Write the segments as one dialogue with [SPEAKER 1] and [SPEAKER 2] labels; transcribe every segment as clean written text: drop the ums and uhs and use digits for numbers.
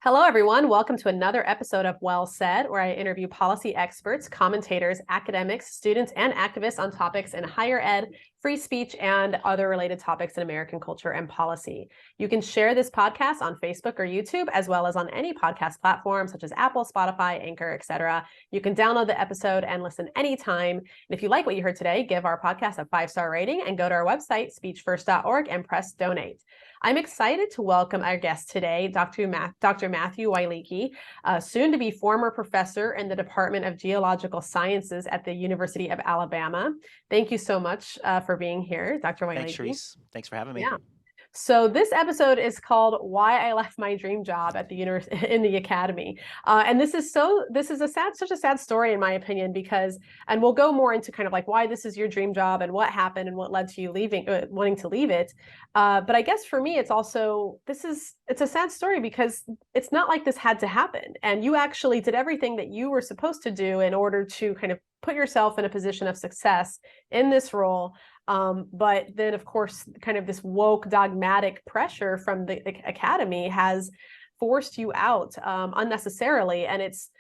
[SPEAKER 1] Hello, everyone. Welcome to another episode of Well Said, where I interview policy experts, commentators, academics, students, and activists on topics in higher ed, free speech, and other related topics in American culture and policy. You can share this podcast on Facebook or YouTube, as well as on any podcast platform such as Apple, Spotify, Anchor, etc. You can download the episode and listen anytime. And if you like what you heard today, give our podcast a 5-star rating and go to our website, speechfirst.org, and press donate. I'm excited to welcome our guest today, Dr. Matthew Wielicki, soon to be former professor in the Department of Geological Sciences at the University of Alabama. Thank you so much for being here, Dr. Wielicki.
[SPEAKER 2] Thanks, Cherise. Thanks for having me.
[SPEAKER 1] Yeah. So this episode is called "Why I Left My Dream Job at the in the Academy," and this is such a sad story in my opinion because, and we'll go more into kind of like why this is your dream job and what happened and what led to you leaving, wanting to leave it. But I guess for me, it's a sad story because it's not like this had to happen, and you actually did everything that you were supposed to do in order to kind of put yourself in a position of success in this role. But then, of course, kind of this woke dogmatic pressure from the academy has forced you out unnecessarily. And it's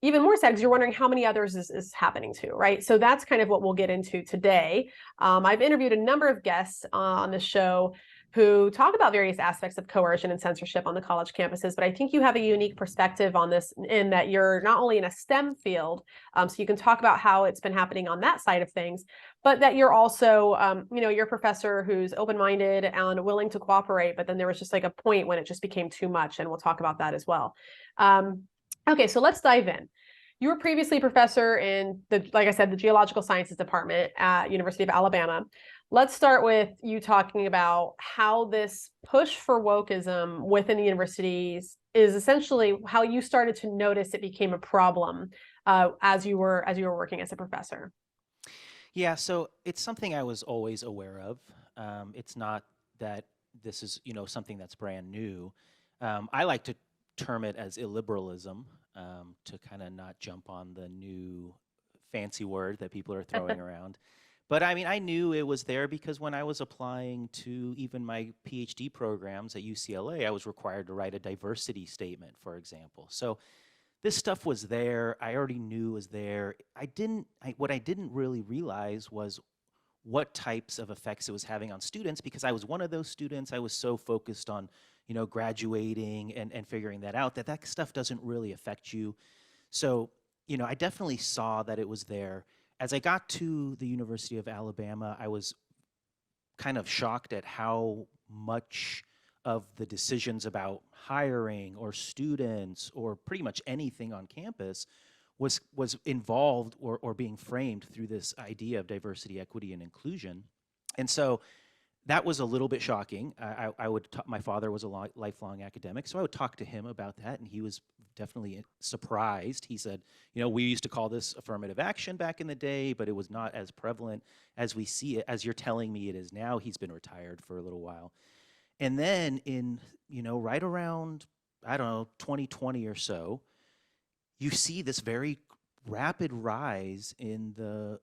[SPEAKER 1] even more sad because you're wondering how many others is happening to, right? So that's kind of what we'll get into today. I've interviewed a number of guests on the show who talk about various aspects of coercion and censorship on the college campuses, but I think you have a unique perspective on this in that you're not only in a STEM field, so you can talk about how it's been happening on that side of things, but that you're also, you're a professor who's open-minded and willing to cooperate, but then there was just like a point when it just became too much, and we'll talk about that as well. Okay, so let's dive in. You were previously a professor in like I said, the Geological Sciences Department at University of Alabama. Let's start with you talking about how this push for wokeism within the universities is essentially how you started to notice it became a problem as you were working as a professor.
[SPEAKER 2] Yeah, so it's something I was always aware of. It's not that this is, something that's brand new. I like to term it as illiberalism to kind of not jump on the new fancy word that people are throwing around. But I mean, I knew it was there because when I was applying to even my PhD programs at UCLA, I was required to write a diversity statement, for example. So this stuff was there. I already knew it was there. What I didn't really realize was what types of effects it was having on students because I was one of those students. I was so focused on, graduating and figuring that out that stuff doesn't really affect you. So, I definitely saw that it was there. As I got to the University of Alabama, I was kind of shocked at how much of the decisions about hiring or students or pretty much anything on campus was involved or being framed through this idea of diversity, equity, and inclusion. And so that was a little bit shocking. My father was a lifelong academic, so I would talk to him about that, and he was definitely surprised. He said, we used to call this affirmative action back in the day, but it was not as prevalent as we see it, as you're telling me it is now. He's been retired for a little while. And then in, right around, 2020 or so, you see this very rapid rise in the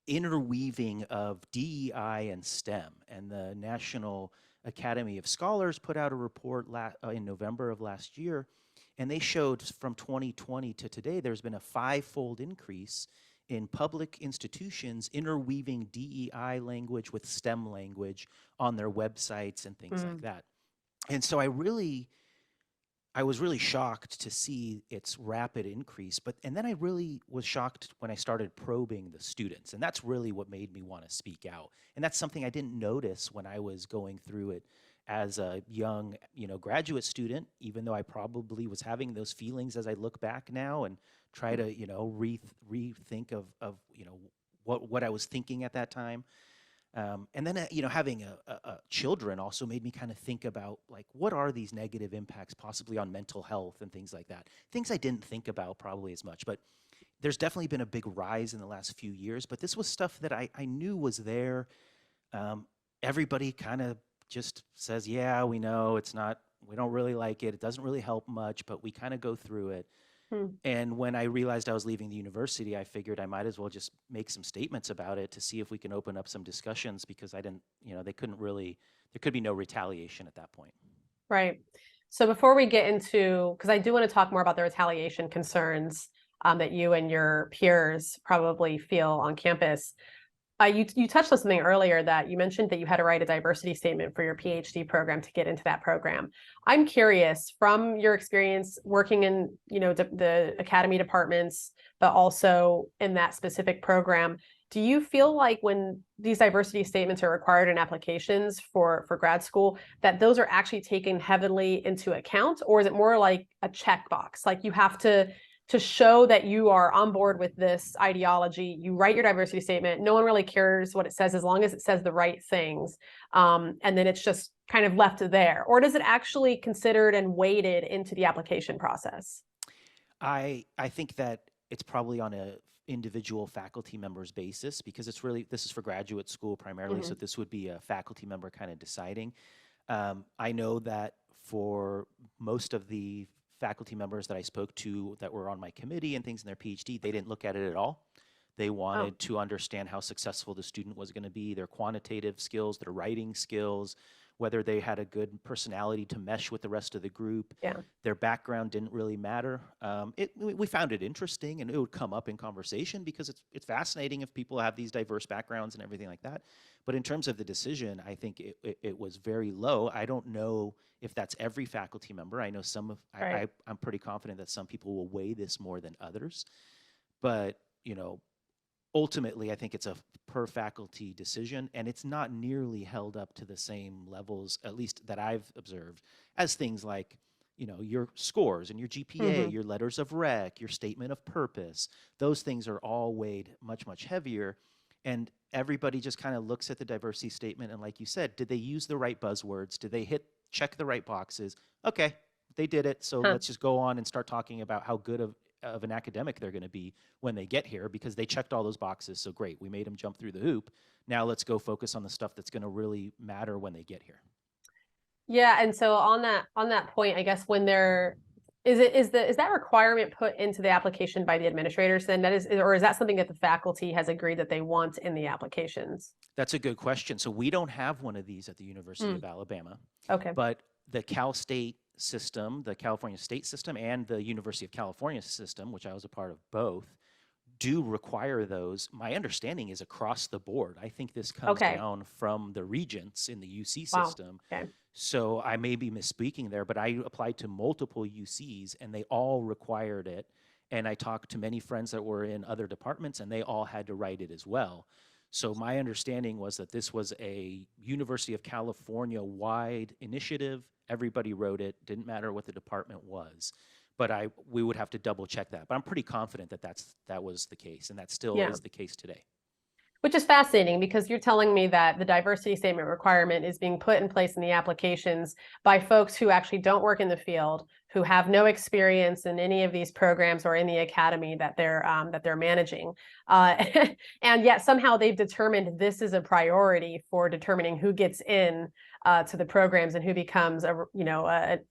[SPEAKER 2] interweaving of DEI and STEM. And the National Academy of Scholars put out a report in November of last year, and they showed from 2020 to today, there's been a 5-fold increase in public institutions interweaving DEI language with STEM language on their websites and things like that. And so I was really shocked to see its rapid increase, and then I really was shocked when I started probing the students, and that's really what made me want to speak out. And that's something I didn't notice when I was going through it as a young, graduate student, even though I probably was having those feelings as I look back now and try to, rethink of what I was thinking at that time. And then, having children also made me kind of think about, like, what are these negative impacts possibly on mental health and things like that? Things I didn't think about probably as much, but there's definitely been a big rise in the last few years. But this was stuff that I knew was there. Everybody kind of just says, yeah, we know we don't really like it. It doesn't really help much, but we kind of go through it. And when I realized I was leaving the university, I figured I might as well just make some statements about it to see if we can open up some discussions because I didn't, there could be no retaliation at that point.
[SPEAKER 1] Right. So before we get into, because I do want to talk more about the retaliation concerns that you and your peers probably feel on campus. You touched on something earlier that you mentioned that you had to write a diversity statement for your PhD program to get into that program. I'm curious, from your experience working in, the academy departments, but also in that specific program, do you feel like when these diversity statements are required in applications for grad school, that those are actually taken heavily into account, or is it more like a checkbox? Like you have to show that you are on board with this ideology, you write your diversity statement. No one really cares what it says as long as it says the right things. And then it's just kind of left there. Or does it actually considered and weighted into the application process?
[SPEAKER 2] I think that it's probably on a individual faculty members basis, because this is for graduate school primarily. So this would be a faculty member kind of deciding. I know that for most of the faculty members that I spoke to that were on my committee and things in their PhD, they didn't look at it at all. They wanted to understand how successful the student was going to be, their quantitative skills, their writing skills, whether they had a good personality to mesh with the rest of the group.
[SPEAKER 1] Yeah.
[SPEAKER 2] Their background didn't really matter. We found it interesting, and it would come up in conversation because it's fascinating if people have these diverse backgrounds and everything like that. But in terms of the decision, I think it was very low. I don't know if that's every faculty member. I know I'm pretty confident that some people will weigh this more than others. But, ultimately, I think it's a per faculty decision, and it's not nearly held up to the same levels, at least that I've observed, as things like, your scores and your GPA, your letters of rec, your statement of purpose. Those things are all weighed much, much heavier. And everybody just kind of looks at the diversity statement, and like you said, did they use the right buzzwords? Did they check the right boxes? Okay, they did it. So let's just go on and start talking about how good of an academic they're going to be when they get here, because they checked all those boxes. So great, we made them jump through the hoop. Now let's go focus on the stuff that's going to really matter when they get here.
[SPEAKER 1] Yeah, and so on that point, I guess when is that requirement put into the application by the administrators then, or is that something that the faculty has agreed that they want in the applications?
[SPEAKER 2] That's a good question. So we don't have one of these at the University of Alabama.
[SPEAKER 1] Okay.
[SPEAKER 2] But the Cal State system, the California State system, and the University of California system, which I was a part of both, do require those. My understanding is across the board. I think this comes down from the regents in the UC system.
[SPEAKER 1] Wow. Okay.
[SPEAKER 2] So I may be misspeaking there, but I applied to multiple UCs and they all required it. And I talked to many friends that were in other departments and they all had to write it as well. So my understanding was that this was a University of California wide initiative. Everybody wrote it, didn't matter what the department was. But we would have to double check that. But I'm pretty confident that was the case, and that still is the case today.
[SPEAKER 1] Which is fascinating, because you're telling me that the diversity statement requirement is being put in place in the applications by folks who actually don't work in the field, who have no experience in any of these programs or in the academy that they're managing, and yet somehow they've determined this is a priority for determining who gets in to the programs and who becomes a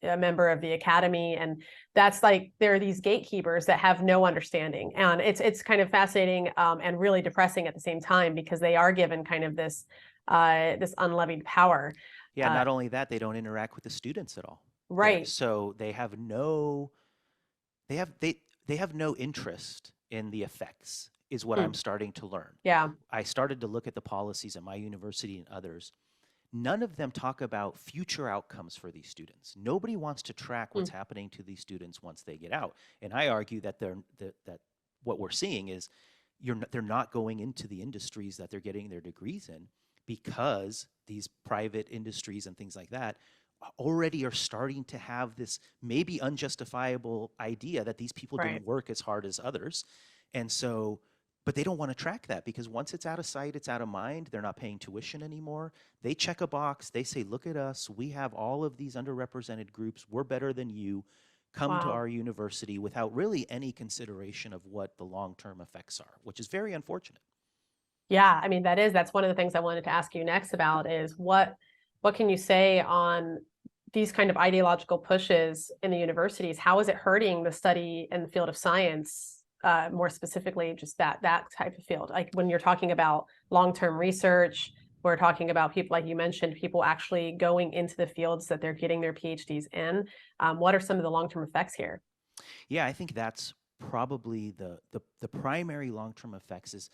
[SPEAKER 1] member of the academy. And that's like, there are these gatekeepers that have no understanding, and it's kind of fascinating and really depressing at the same time, because they are given kind of this unlevied power.
[SPEAKER 2] Yeah, not only that, they don't interact with the students at all.
[SPEAKER 1] Right.
[SPEAKER 2] So they have no interest in the effects, is what I'm starting to learn.
[SPEAKER 1] Yeah.
[SPEAKER 2] I started to look at the policies at my university and others. None of them talk about future outcomes for these students. Nobody wants to track what's happening to these students once they get out. And I argue that that what we're seeing is they're not going into the industries that they're getting their degrees in, because these private industries and things like that already are starting to have this maybe unjustifiable idea that these people didn't work as hard as others. And so, but they don't want to track that, because once it's out of sight, it's out of mind. They're not paying tuition anymore. They check a box. They say, look at us. We have all of these underrepresented groups. We're better than you. Come to our university, without really any consideration of what the long-term effects are, which is very unfortunate.
[SPEAKER 1] Yeah, I mean, that's one of the things I wanted to ask you next about is what can you say on these kind of ideological pushes in the universities? How is it hurting the study in the field of science? More specifically, just that type of field, like when you're talking about long-term research, we're talking about people, like you mentioned, people actually going into the fields that they're getting their PhDs in. What are some of the long-term effects here?
[SPEAKER 2] Yeah, I think that's probably the primary long-term effects is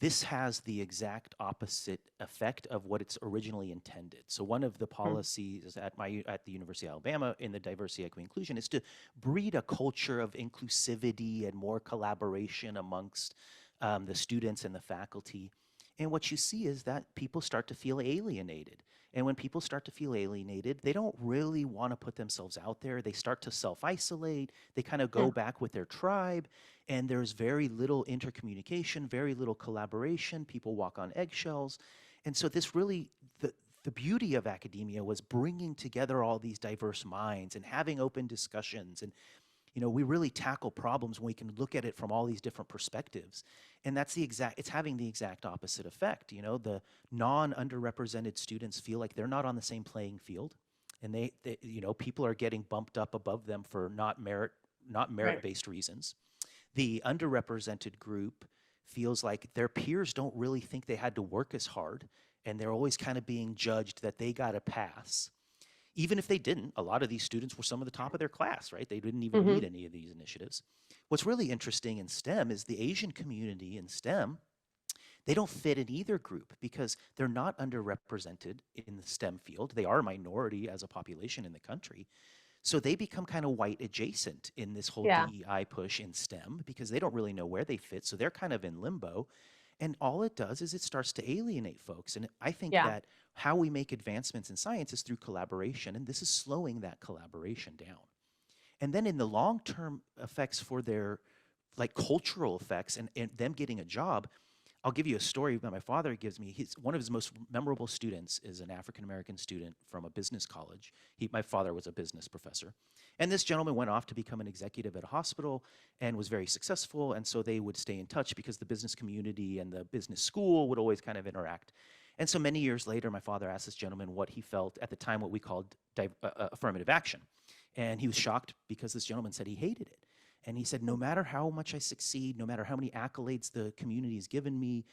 [SPEAKER 2] this has the exact opposite effect of what it's originally intended. So one of the
[SPEAKER 1] Mm.
[SPEAKER 2] policies at the University of Alabama in the diversity, equity, inclusion is to breed a culture of inclusivity and more collaboration amongst the students and the faculty. And what you see is that people start to feel alienated. And when people start to feel alienated, they don't really want to put themselves out there. They start to self isolate. They kind of go
[SPEAKER 1] Mm.
[SPEAKER 2] back with their tribe, and there's very little intercommunication, very little collaboration. People walk on eggshells. And so, this really, the beauty of academia was bringing together all these diverse minds and having open discussions. And we really tackle problems when we can look at it from all these different perspectives. And it's having the exact opposite effect. The non-underrepresented students feel like they're not on the same playing field. And people are getting bumped up above them for not
[SPEAKER 1] Right.
[SPEAKER 2] merit-based reasons. The underrepresented group feels like their peers don't really think they had to work as hard, and they're always kind of being judged that they got a pass. Even if they didn't, a lot of these students were some of the top of their class, right? They didn't even
[SPEAKER 1] Hmm.
[SPEAKER 2] lead any of these initiatives. What's really interesting in STEM is the Asian community in STEM, they don't fit in either group because they're not underrepresented in the STEM field. They are a minority as a population in the country. So they become kind of white adjacent in this whole
[SPEAKER 1] Yeah.
[SPEAKER 2] DEI push in STEM because they don't really know where they fit. So they're kind of in limbo. And all it does is it starts to alienate folks. And I think
[SPEAKER 1] Yeah.
[SPEAKER 2] that how we make advancements in science is through collaboration. And this is slowing that collaboration down. And then in the long term effects for their like cultural effects and them getting a job, I'll give you a story that my father gives me. One of his most memorable students is an African American student from a business college. My father was a business professor. And this gentleman went off to become an executive at a hospital and was very successful. And so they would stay in touch because the business community and the business school would always kind of interact. And so many years later, my father asked this gentleman what he felt at the time, what we called affirmative action. And he was shocked because this gentleman said he hated it. And he said, no matter how much I succeed, no matter how many accolades the community has given me,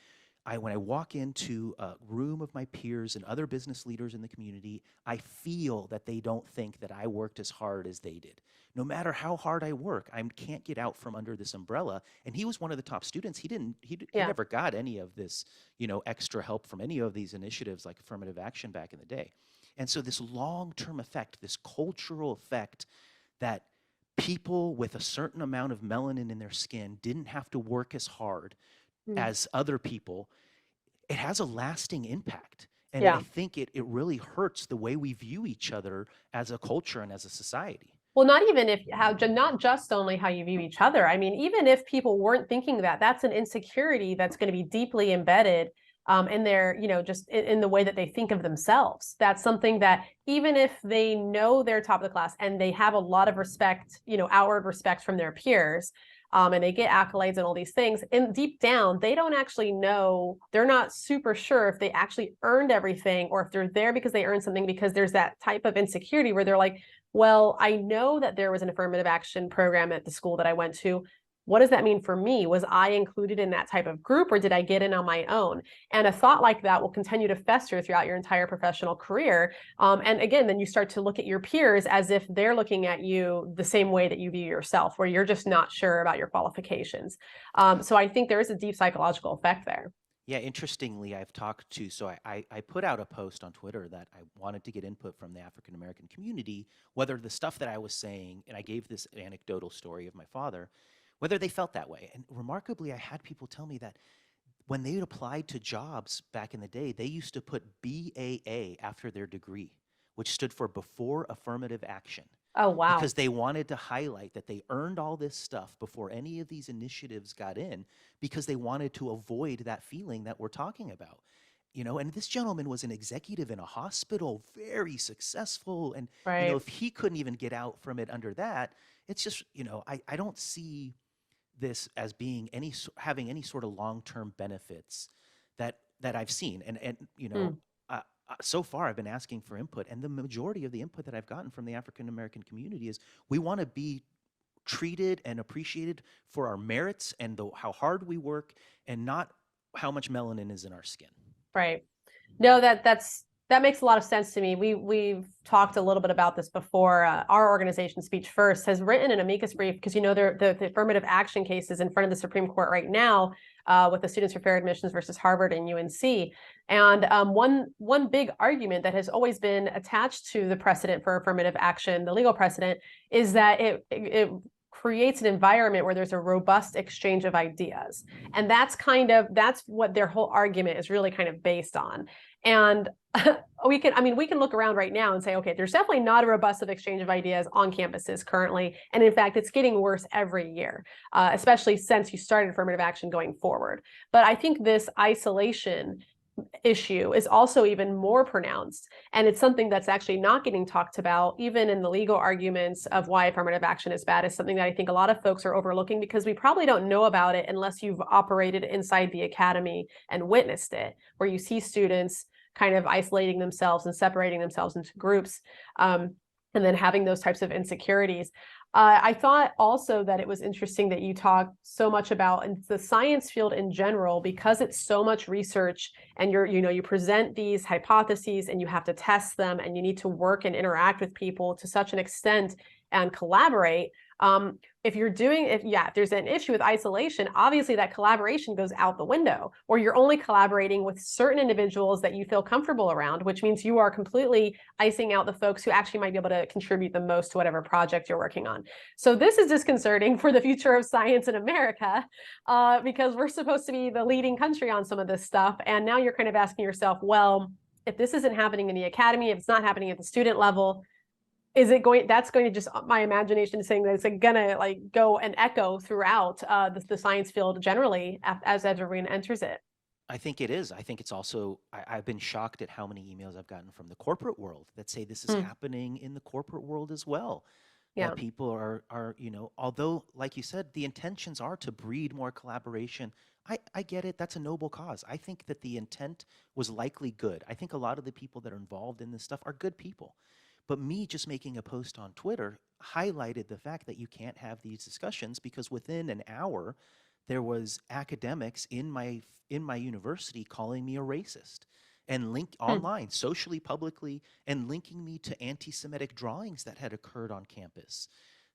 [SPEAKER 2] when I walk into a room of my peers and other business leaders in the community, I feel that they don't think that I worked as hard as they did. No matter how hard I work, I can't get out from under this umbrella. And he was one of the top students. He
[SPEAKER 1] Yeah.
[SPEAKER 2] never got any of this, extra help from any of these initiatives like affirmative action back in the day. And so this long-term effect, this cultural effect that people with a certain amount of melanin in their skin didn't have to work as hard
[SPEAKER 1] Mm.
[SPEAKER 2] as other people, it has a lasting impact. And I
[SPEAKER 1] Yeah.
[SPEAKER 2] think it really hurts the way we view each other as a culture and as a society.
[SPEAKER 1] Well, not even if how not just only how you view each other. I mean, even if people weren't thinking that, that's an insecurity that's going to be deeply embedded in their, just in the way that they think of themselves. That's something that even if they know they're top of the class and they have a lot of respect, outward respect from their peers, and they get accolades and all these things, and deep down, they don't actually know, they're not super sure if they actually earned everything or if they're there because they earned something, because there's that type of insecurity where they're like, well, I know that there was an affirmative action program at the school that I went to. What does that mean for me? Was I included in that type of group, or did I get in on my own? And a thought like that will continue to fester throughout your entire professional career. And again, then you start to look at your peers as if they're looking at you the same way that you view yourself, where you're just not sure about your qualifications. So I think there is a deep psychological effect there.
[SPEAKER 2] Yeah, interestingly, I put out a post on Twitter that I wanted to get input from the African American community, whether the stuff that I was saying, and I gave this anecdotal story of my father, whether they felt that way. And remarkably, I had people tell me that when they applied to jobs back in the day, they used to put BAA after their degree, which stood for before affirmative action,
[SPEAKER 1] Oh, wow.
[SPEAKER 2] because they wanted to highlight that they earned all this stuff before any of these initiatives got in, because they wanted to avoid that feeling that we're talking about. And this gentleman was an executive in a hospital, very successful. And,
[SPEAKER 1] Right.
[SPEAKER 2] if he couldn't even get out from it under that, it's just, I don't see this as being having any sort of long-term benefits that I've seen.
[SPEAKER 1] Mm.
[SPEAKER 2] So far I've been asking for input, and the majority of the input that I've gotten from the African American community is we want to be treated and appreciated for our merits and how hard we work, and not how much melanin is in our skin.
[SPEAKER 1] Right. No, that makes a lot of sense to me. We've talked a little bit about this before. Our organization, Speech First, has written an amicus brief because the affirmative action case is in front of the Supreme Court right now with the Students for Fair Admissions versus Harvard and UNC. And one big argument that has always been attached to the precedent for affirmative action, the legal precedent, is that it creates an environment where there's a robust exchange of ideas. And that's what their whole argument is really kind of based on. And we can look around right now and say, okay, there's definitely not a robust exchange of ideas on campuses currently. And in fact, it's getting worse every year, especially since you started affirmative action going forward. But I think this isolation issue is also even more pronounced. And it's something that's actually not getting talked about, even in the legal arguments of why affirmative action is bad, is something that I think a lot of folks are overlooking because we probably don't know about it unless you've operated inside the academy and witnessed it, where you see students kind of isolating themselves and separating themselves into groups, and then having those types of insecurities. I thought also that it was interesting that you talked so much about the science field in general, because it's so much research and you present these hypotheses and you have to test them and you need to work and interact with people to such an extent and collaborate. If there's an issue with isolation, obviously that collaboration goes out the window, or you're only collaborating with certain individuals that you feel comfortable around, which means you are completely icing out the folks who actually might be able to contribute the most to whatever project you're working on. So this is disconcerting for the future of science in America, because we're supposed to be the leading country on some of this stuff. And now you're kind of asking yourself, well, if this isn't happening in the academy, if it's not happening at the student level, that's going to just, my imagination is saying that it's gonna like go and echo throughout the science field generally as everyone enters it.
[SPEAKER 2] I think it is. I think it's also, I've been shocked at how many emails I've gotten from the corporate world that say this is happening in the corporate world as well.
[SPEAKER 1] Yeah.
[SPEAKER 2] That people are, although, like you said, the intentions are to breed more collaboration. I get it. That's a noble cause. I think that the intent was likely good. I think a lot of the people that are involved in this stuff are good people. But me just making a post on Twitter highlighted the fact that you can't have these discussions, because within an hour, there was academics in my university calling me a racist and online, socially, publicly, and linking me to anti-Semitic drawings that had occurred on campus,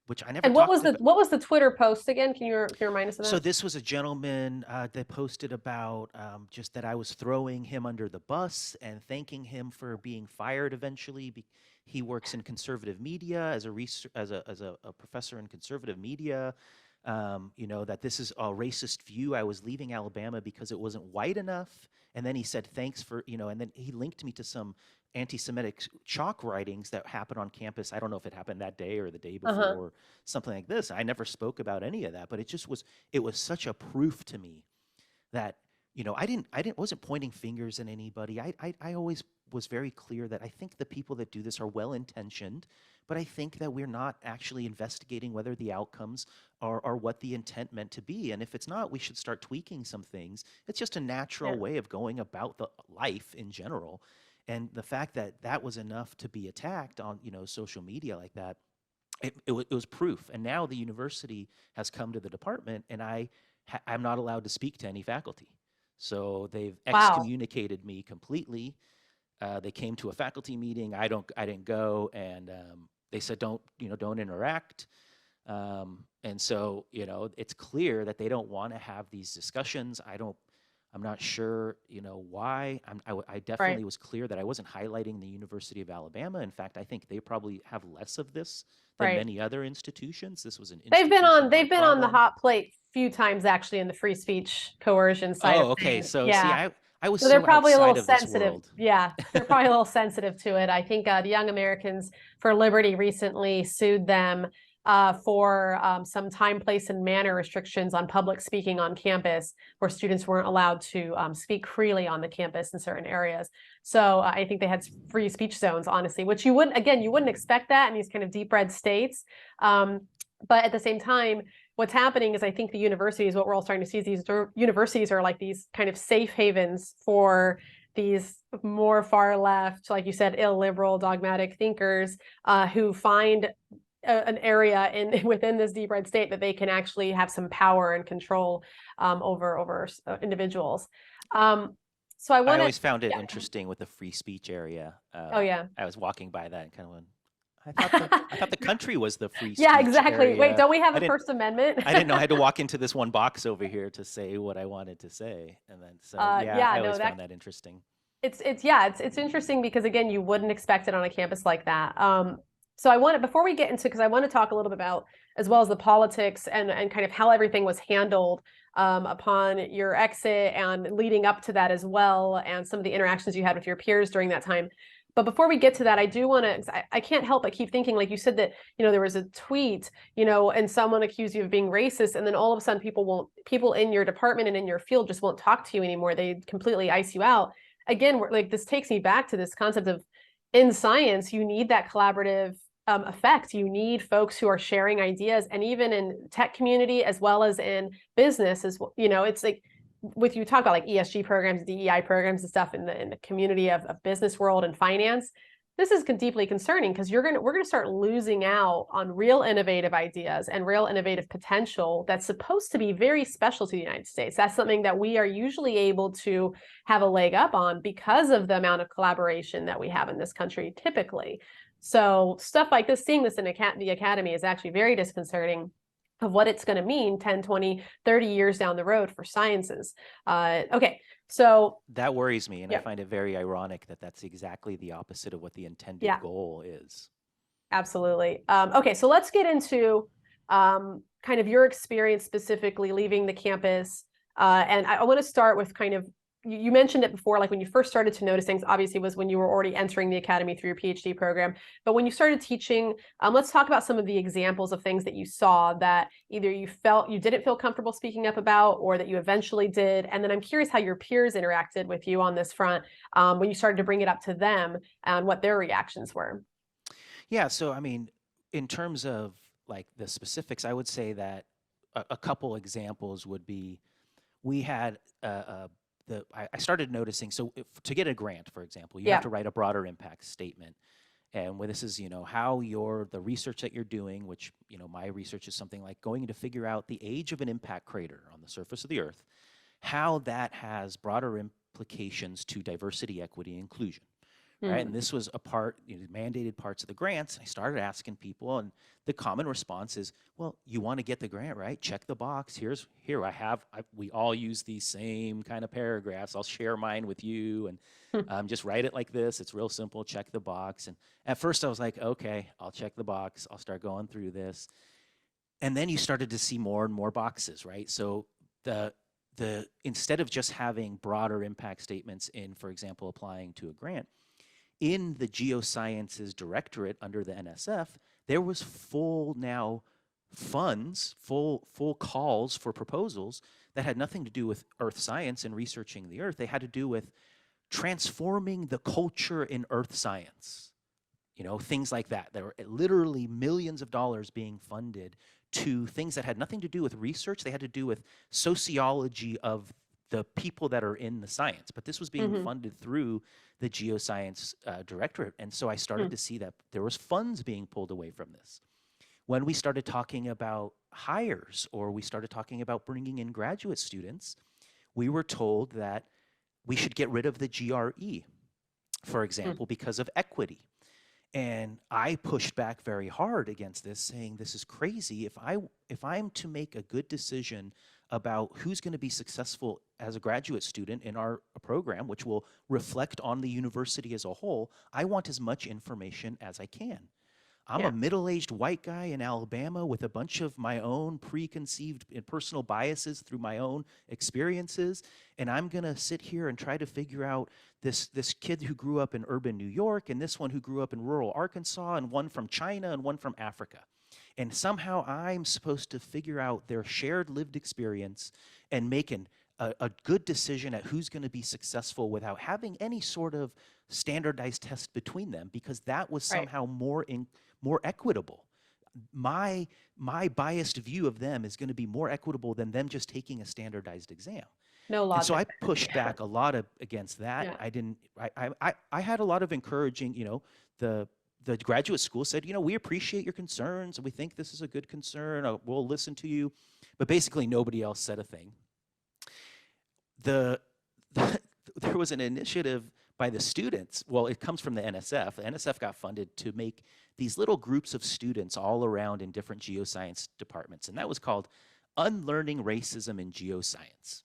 [SPEAKER 2] which I never.
[SPEAKER 1] And what was the Twitter post again? Can you remind us of that?
[SPEAKER 2] So this was a gentleman that posted about just that I was throwing him under the bus and thanking him for being fired eventually. He works in conservative media as a professor in conservative media. That this is a racist view. I was leaving Alabama because it wasn't white enough. And then he said, thanks for, and then he linked me to some anti-Semitic chalk writings that happened on campus. I don't know if it happened that day or the day before or something like this. I never spoke about any of that, but it was such a proof to me that, I wasn't pointing fingers at anybody. I always was very clear that I think the people that do this are well-intentioned, but I think that we're not actually investigating whether the outcomes are what the intent meant to be. And if it's not, we should start tweaking some things. It's just a natural way of going about the life in general. And the fact that that was enough to be attacked on, social media like that, it was proof. And now the university has come to the department, and I'm not allowed to speak to any faculty. So they've excommunicated me completely. They came to a faculty meeting. I didn't go, and they said don't interact. And so it's clear that they don't want to have these discussions. I'm not sure why. I definitely was clear that I wasn't highlighting the University of Alabama. In fact, I think they probably have less of this than many other institutions. This was an
[SPEAKER 1] they've been on the hot plate few times actually in the free speech coercion side.
[SPEAKER 2] Oh, okay. So see, I was
[SPEAKER 1] so they're probably a little sensitive.
[SPEAKER 2] World.
[SPEAKER 1] Yeah, they're probably a little sensitive to it. I think the Young Americans for Liberty recently sued them for some time, place, and manner restrictions on public speaking on campus, where students weren't allowed to speak freely on the campus in certain areas. So I think they had free speech zones, honestly, which you wouldn't expect that in these kind of deep red states. But at the same time, what's happening is I think the universities, what we're all starting to see is these universities are like these kind of safe havens for these more far left, like you said, illiberal, dogmatic thinkers who find an area within this deep red state that they can actually have some power and control over individuals. So I
[SPEAKER 2] I
[SPEAKER 1] want to,
[SPEAKER 2] always found it
[SPEAKER 1] yeah.
[SPEAKER 2] interesting with the free speech area.
[SPEAKER 1] Oh yeah.
[SPEAKER 2] I was walking by that and kind of went, I thought the country was the free
[SPEAKER 1] Yeah,
[SPEAKER 2] speech
[SPEAKER 1] exactly. Wait,
[SPEAKER 2] area.
[SPEAKER 1] don't we have
[SPEAKER 2] I
[SPEAKER 1] a
[SPEAKER 2] didn't
[SPEAKER 1] First Amendment?
[SPEAKER 2] I didn't know I had to walk into this one box over here to say what I wanted to say. And then so yeah,
[SPEAKER 1] Yeah,
[SPEAKER 2] I
[SPEAKER 1] no,
[SPEAKER 2] always found that interesting.
[SPEAKER 1] it's interesting because again, you wouldn't expect it on a campus like that. So I want to, before we get into, because I want to talk a little bit about as well as the politics and kind of how everything was handled upon your exit and leading up to that as well, and some of the interactions you had with your peers during that time. But before we get to that, I do want to, I can't help but keep thinking, like you said, that, there was a tweet, and someone accused you of being racist. And then all of a sudden people in your department and in your field just won't talk to you anymore. They completely ice you out. Again, like this takes me back to this concept of in science, you need that collaborative effect. You need folks who are sharing ideas, and even in tech community as well as in business as well. It's like with you talk about like ESG programs, DEI programs and stuff in the community of business world and finance. This is deeply concerning because we're gonna start losing out on real innovative ideas and real innovative potential that's supposed to be very special to the United States. That's something that we are usually able to have a leg up on because of the amount of collaboration that we have in this country typically. So stuff like this, seeing this in the academy is actually very disconcerting of what it's going to mean 10, 20, 30 years down the road for sciences. Okay, so
[SPEAKER 2] That worries me, and I
[SPEAKER 1] yeah,
[SPEAKER 2] find it very ironic that that's exactly the opposite of what the intended
[SPEAKER 1] yeah,
[SPEAKER 2] goal is.
[SPEAKER 1] absolutely. Okay, so let's get into kind of your experience specifically leaving the campus. And I want to start with kind of, you mentioned it before, like when you first started to notice things, obviously was when you were already entering the academy through your PhD program. But when you started teaching, let's talk about some of the examples of things that you saw that either you felt you didn't feel comfortable speaking up about, or that you eventually did. And then I'm curious how your peers interacted with you on this front when you started to bring it up to them and what their reactions were.
[SPEAKER 2] Yeah, so I mean, in terms of like the specifics, I would say that a couple examples would be we had I started noticing. So to get a grant, for example, you have
[SPEAKER 1] Yeah.
[SPEAKER 2] to write a broader impact statement, and where this is, how the research that you're doing, which my research is something like going to figure out the age of an impact crater on the surface of the Earth, how that has broader implications to diversity, equity, and inclusion. Right. And this was a part, mandated parts of the grants. I started asking people, and the common response is, well, you want to get the grant, right? Check the box. We all use these same kind of paragraphs. I'll share mine with you, and just write it like this. It's real simple. Check the box. And at first I was like, okay, I'll check the box. I'll start going through this. And then you started to see more and more boxes, right? So the instead of just having broader impact statements in, for example, applying to a grant, in the geosciences directorate under the NSF, there was full calls for proposals that had nothing to do with earth science and researching the earth. They had to do with transforming the culture in earth science. Things like that. There were literally millions of dollars being funded to things that had nothing to do with research. They had to do with sociology of the people that are in the science. But this was being funded through the geoscience directorate. And so I started to see that there was funds being pulled away from this. When we started talking about hires, or we started talking about bringing in graduate students, we were told that we should get rid of the GRE, for example, because of equity. And I pushed back very hard against this, saying this is crazy. If I'm to make a good decision about who's going to be successful as a graduate student in our program, which will reflect on the university as a whole, I want as much information as I can. I'm a middle-aged white guy in Alabama with a bunch of my own preconceived and personal biases through my own experiences, and I'm going to sit here and try to figure out this kid who grew up in urban New York, and this one who grew up in rural Arkansas, and one from China, and one from Africa. And somehow I'm supposed to figure out their shared lived experience and make a good decision at who's going to be successful without having any sort of standardized test between them, because that was somehow more equitable. My biased view of them is going to be more equitable than them just taking a standardized exam.
[SPEAKER 1] No logic.
[SPEAKER 2] And so I pushed back a lot against that.
[SPEAKER 1] Yeah.
[SPEAKER 2] I had a lot of encouraging, the graduate school said, we appreciate your concerns, and we think this is a good concern. We'll listen to you. But basically nobody else said a thing. there was an initiative by the students. Well, it comes from the NSF. The NSF got funded to make these little groups of students all around in different geoscience departments, and that was called Unlearning Racism in Geoscience.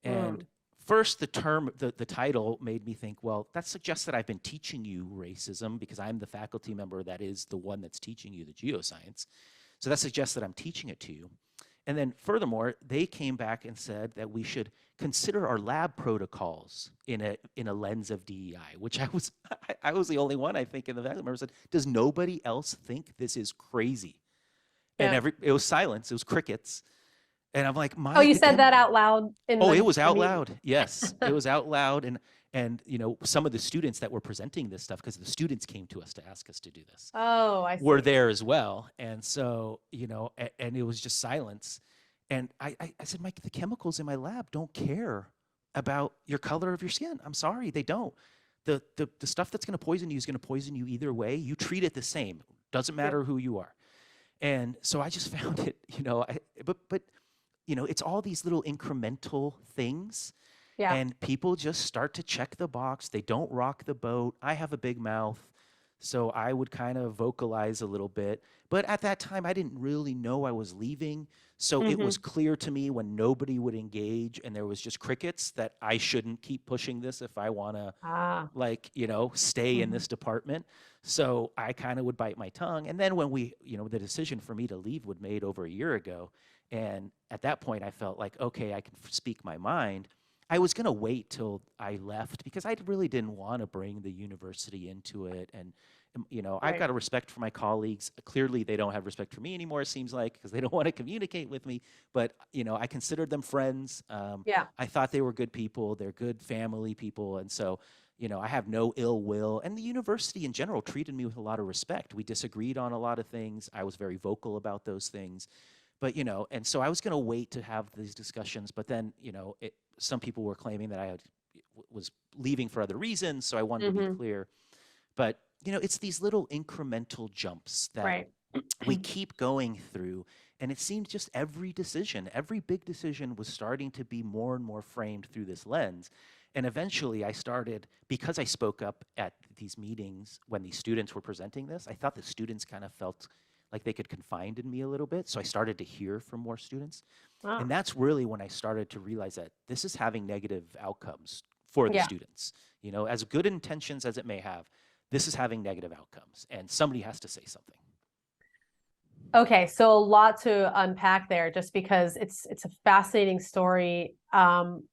[SPEAKER 2] And
[SPEAKER 1] Mm.
[SPEAKER 2] first, the title made me think, well, that suggests that I've been teaching you racism because I'm the faculty member that is the one that's teaching you the geoscience. So that suggests that I'm teaching it to you. And then furthermore, they came back and said that we should consider our lab protocols in a lens of DEI, which I was the only one, I think, in the faculty member said, does nobody else think this is crazy? And
[SPEAKER 1] Yeah.
[SPEAKER 2] it was silence, it was crickets. And I'm like,
[SPEAKER 1] Oh, you said that out loud in
[SPEAKER 2] oh,
[SPEAKER 1] the
[SPEAKER 2] it was out
[SPEAKER 1] meeting.
[SPEAKER 2] loud. Yes, it was out loud. And some of the students that were presenting this stuff, because the students came to us to ask us to do this,
[SPEAKER 1] Oh, I see.
[SPEAKER 2] were there as well. And so, and it was just silence. And I said, Mike, the chemicals in my lab don't care about your color of your skin. I'm sorry, they don't. The stuff that's going to poison you is going to poison you either way. You treat it the same. Doesn't matter who you are. And so I just found it, but it's all these little incremental things.
[SPEAKER 1] Yeah.
[SPEAKER 2] And people just start to check the box. They don't rock the boat. I have a big mouth, so I would kind of vocalize a little bit. But at that time, I didn't really know I was leaving. So it was clear to me when nobody would engage and there was just crickets that I shouldn't keep pushing this if I want to, stay in this department. So I kind of would bite my tongue. And then when the decision for me to leave was made over a year ago. And at that point, I felt like, okay, I can speak my mind. I was going to wait till I left because I really didn't want to bring the university into it. And, I've got a respect for my colleagues. Clearly, they don't have respect for me anymore, it seems like, because they don't want to communicate with me. But, I considered them friends.
[SPEAKER 1] Yeah.
[SPEAKER 2] I thought they were good people. They're good family people. And so, I have no ill will. And the university in general treated me with a lot of respect. We disagreed on a lot of things. I was very vocal about those things. But, and so I was going to wait to have these discussions. But then, some people were claiming that I was leaving for other reasons. So I wanted to be clear. But, it's these little incremental jumps that we keep going through. And it seemed just every big decision was starting to be more and more framed through this lens. And eventually I started, because I spoke up at these meetings when these students were presenting this, I thought the students kind of felt like they could confide in me a little bit. So I started to hear from more students.
[SPEAKER 1] Wow.
[SPEAKER 2] And that's really when I started to realize that this is having negative outcomes for the students. As good intentions as it may have, this is having negative outcomes. And somebody has to say something.
[SPEAKER 1] Okay, so a lot to unpack there, just because it's a fascinating story. I'm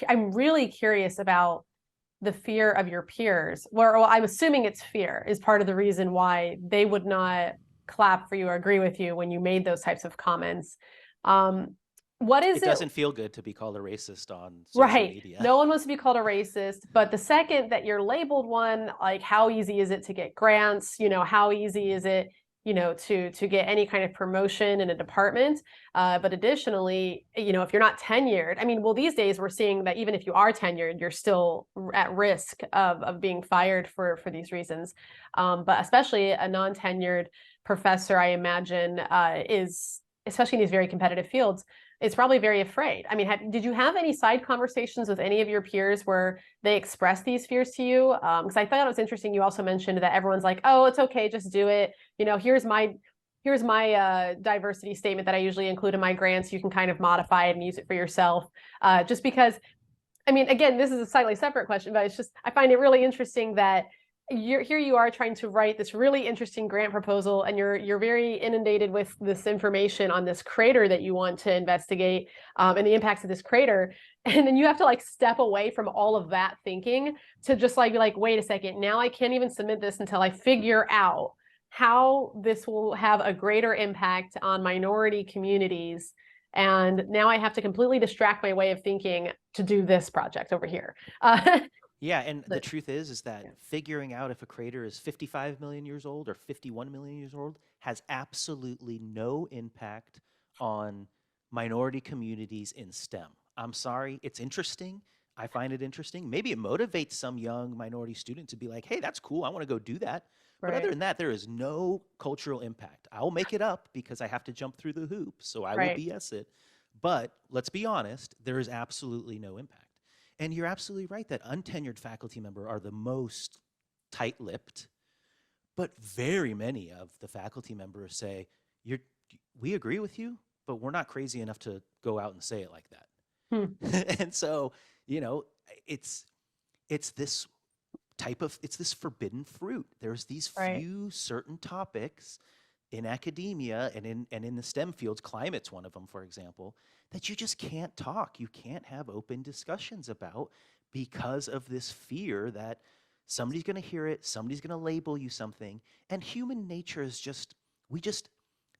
[SPEAKER 1] really curious about the fear of your peers. Well, I'm assuming it's fear is part of the reason why they would not clap for you or agree with you when you made those types of comments. What is it?
[SPEAKER 2] It doesn't feel good to be called a racist on social media.
[SPEAKER 1] No one wants to be called a racist, but the second that you're labeled one, like, how easy is it to get grants? How easy is it, to get any kind of promotion in a department? But additionally, if you're not tenured, these days we're seeing that even if you are tenured, you're still at risk of being fired for these reasons. But especially a non-tenured professor, I imagine, is, especially in these very competitive fields, is probably very afraid. Did you have any side conversations with any of your peers where they expressed these fears to you? Because I thought it was interesting. You also mentioned that everyone's like, oh, it's okay, just do it. Here's my diversity statement that I usually include in my grants. You can kind of modify it and use it for yourself. Just because, again, this is a slightly separate question, but I find it really interesting that here you are trying to write this really interesting grant proposal, and you're very inundated with this information on this crater that you want to investigate, and the impacts of this crater. And then you have to step away from all of that thinking to just be like, wait a second, now I can't even submit this until I figure out how this will have a greater impact on minority communities. And now I have to completely distract my way of thinking to do this project over here.
[SPEAKER 2] Yeah, and the truth is that figuring out if a crater is 55 million years old or 51 million years old has absolutely no impact on minority communities in STEM. I'm sorry, it's interesting. I find it interesting. Maybe it motivates some young minority student to be like, hey, that's cool, I want to go do that. But other than that, there is no cultural impact. I'll make it up because I have to jump through the hoop, so I will BS it. But let's be honest, there is absolutely no impact. And you're absolutely right that untenured faculty member are the most tight-lipped, but very many of the faculty members say, "You're, we agree with you, but we're not crazy enough to go out and say it like
[SPEAKER 1] Hmm.
[SPEAKER 2] that." And so, you know, it's it's this it's this forbidden fruit. There's these
[SPEAKER 1] Right.
[SPEAKER 2] few certain topics in academia and in the STEM fields, climate's one of them, for example, that you just can't talk. You can't have open discussions about because of this fear that somebody's going to hear it, somebody's going to label you something. And human nature is just, we just,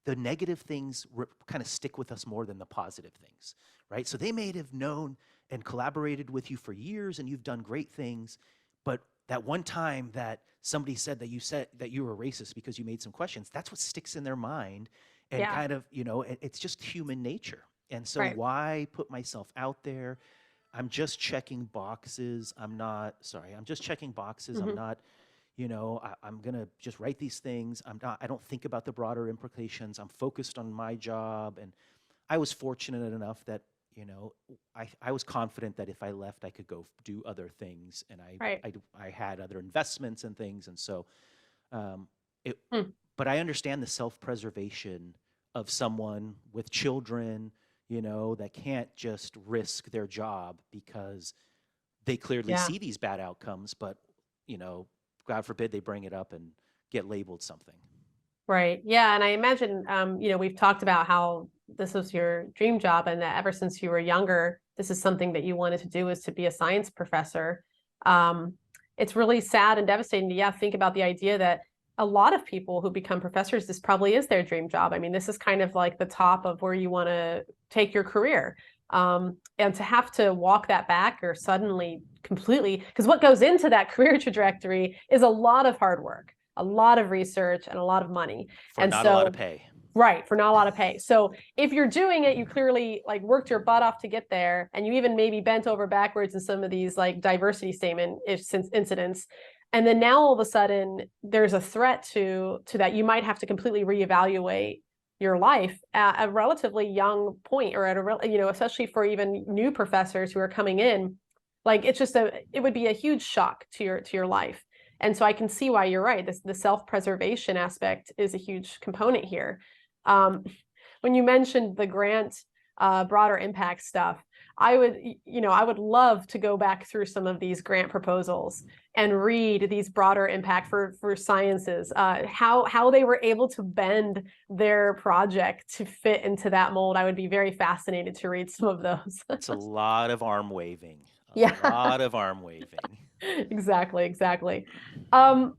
[SPEAKER 2] the negative things kind of stick with us more than the positive things, right? So they may have known and collaborated with you for years and you've done great things, but that one time that somebody said that you were racist because you made some questions, that's what sticks in their mind. And
[SPEAKER 1] Yeah.
[SPEAKER 2] kind of, you know, it's just human nature. And so
[SPEAKER 1] Right.
[SPEAKER 2] why put myself out there? I'm just checking boxes. I'm just checking boxes. I'm
[SPEAKER 1] Hmm.
[SPEAKER 2] not, you know, I'm going to just write these things. I don't think about the broader implications. I'm focused on my job. And I was fortunate enough that, you know, I was confident that if I left, I could go do other things. And
[SPEAKER 1] Right.
[SPEAKER 2] I had other investments and things. And so, um, it,
[SPEAKER 1] Hmm.
[SPEAKER 2] but I understand the self-preservation of someone with children, you know, that can't just risk their job because they clearly
[SPEAKER 1] Yeah.
[SPEAKER 2] see these bad outcomes, but, you know, God forbid they bring it up and get labeled something.
[SPEAKER 1] Right. Yeah. And I imagine, we've talked about how this was your dream job and that ever since you were younger, this is something that you wanted to do is to be a science professor. Um, it's really sad and devastating to, yeah, think about the idea that a lot of people who become professors, this probably is their dream job. I mean, this is kind of like the top of where you want to take your career. And to have to walk that back or suddenly completely, because what goes into that career trajectory is a lot of hard work, a lot of research, and a lot of money.
[SPEAKER 2] For
[SPEAKER 1] And
[SPEAKER 2] not a lot of
[SPEAKER 1] so,
[SPEAKER 2] pay.
[SPEAKER 1] right, for not a lot of pay. So if you're doing it, you clearly like worked your butt off to get there, and you even maybe bent over backwards in some of these like diversity statement incidents. And then now all of a sudden there's a threat to that you might have to completely reevaluate your life at a relatively young point, or at a especially for even new professors who are coming in. Like it's just it would be a huge shock to your life. And so I can see why you're right. The self-preservation aspect is a huge component here. Um, when you mentioned the grant broader impact stuff, I would love to go back through some of these grant proposals and read these broader impact for sciences, how they were able to bend their project to fit into that mold. I would be very fascinated to read some of those.
[SPEAKER 2] It's a lot of arm waving, a
[SPEAKER 1] Yeah,
[SPEAKER 2] lot of arm waving.
[SPEAKER 1] exactly, exactly. Um,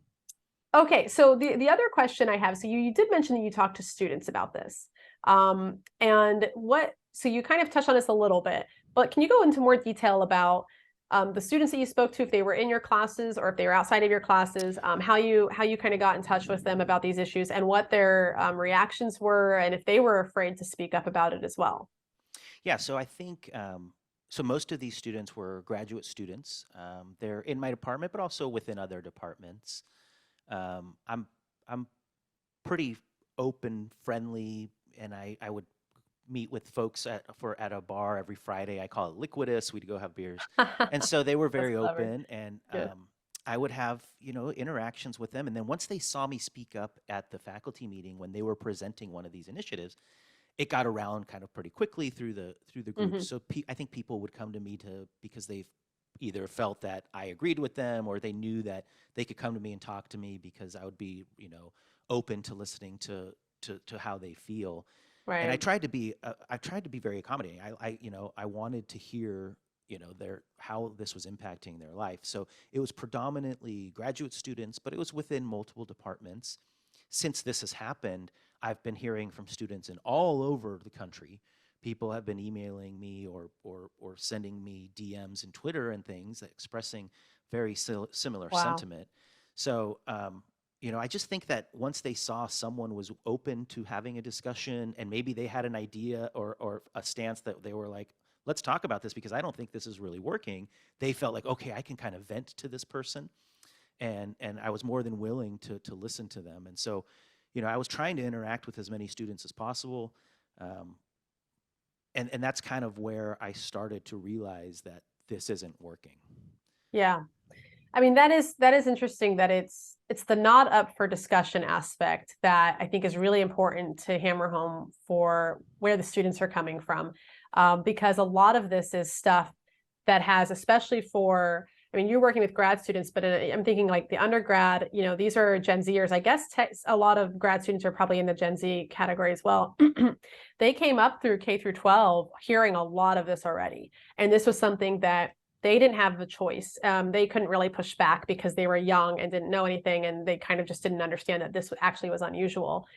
[SPEAKER 1] Okay, so the other question I have, so you did mention that you talked to students about this. And so you kind of touched on this a little bit, but can you go into more detail about the students that you spoke to, if they were in your classes or if they were outside of your classes, how you kind of got in touch with them about these issues and what their reactions were, and if they were afraid to speak up about it as well?
[SPEAKER 2] Yeah, so I think so. Most of these students were graduate students. They're in my department, but also within other departments. Um, I'm I'm pretty open, friendly, and I would meet with folks at a bar every Friday. I call it Liquidus. We'd go have beers, and so they were
[SPEAKER 1] That's
[SPEAKER 2] very
[SPEAKER 1] clever.
[SPEAKER 2] open, and
[SPEAKER 1] Good.
[SPEAKER 2] I would have interactions with them. And then once they saw me speak up at the faculty meeting when they were presenting one of these initiatives, it got around kind of pretty quickly through the group.
[SPEAKER 1] Hmm.
[SPEAKER 2] So I think people would come to me because they've either felt that I agreed with them or they knew that they could come to me and talk to me because I would be, open to listening to how they feel. And
[SPEAKER 1] Right.
[SPEAKER 2] I tried to be very accommodating. I wanted to hear, their how this was impacting their life. So it was predominantly graduate students, but it was within multiple departments. Since this has happened, I've been hearing from students in all over the country. People have been emailing me or sending me DMs and Twitter and things expressing very similar
[SPEAKER 1] Wow.
[SPEAKER 2] sentiment. So, I just think that once they saw someone was open to having a discussion and maybe they had an idea or a stance that they were like, let's talk about this because I don't think this is really working, they felt like, okay, I can kind of vent to this person. And I was more than willing to listen to them. And so, I was trying to interact with as many students as possible. And that's kind of where I started to realize that this isn't working.
[SPEAKER 1] Yeah. I mean, that is interesting that it's the not up for discussion aspect that I think is really important to hammer home for where the students are coming from. Because a lot of this is stuff that has, especially for, I mean, you're working with grad students, but I'm thinking like the undergrad, these are Gen Zers. I guess a lot of grad students are probably in the Gen Z category as well. They came up through K through 12 hearing a lot of this already. And this was something that they didn't have the choice. They couldn't really push back because they were young and didn't know anything, and they kind of just didn't understand that this actually was unusual.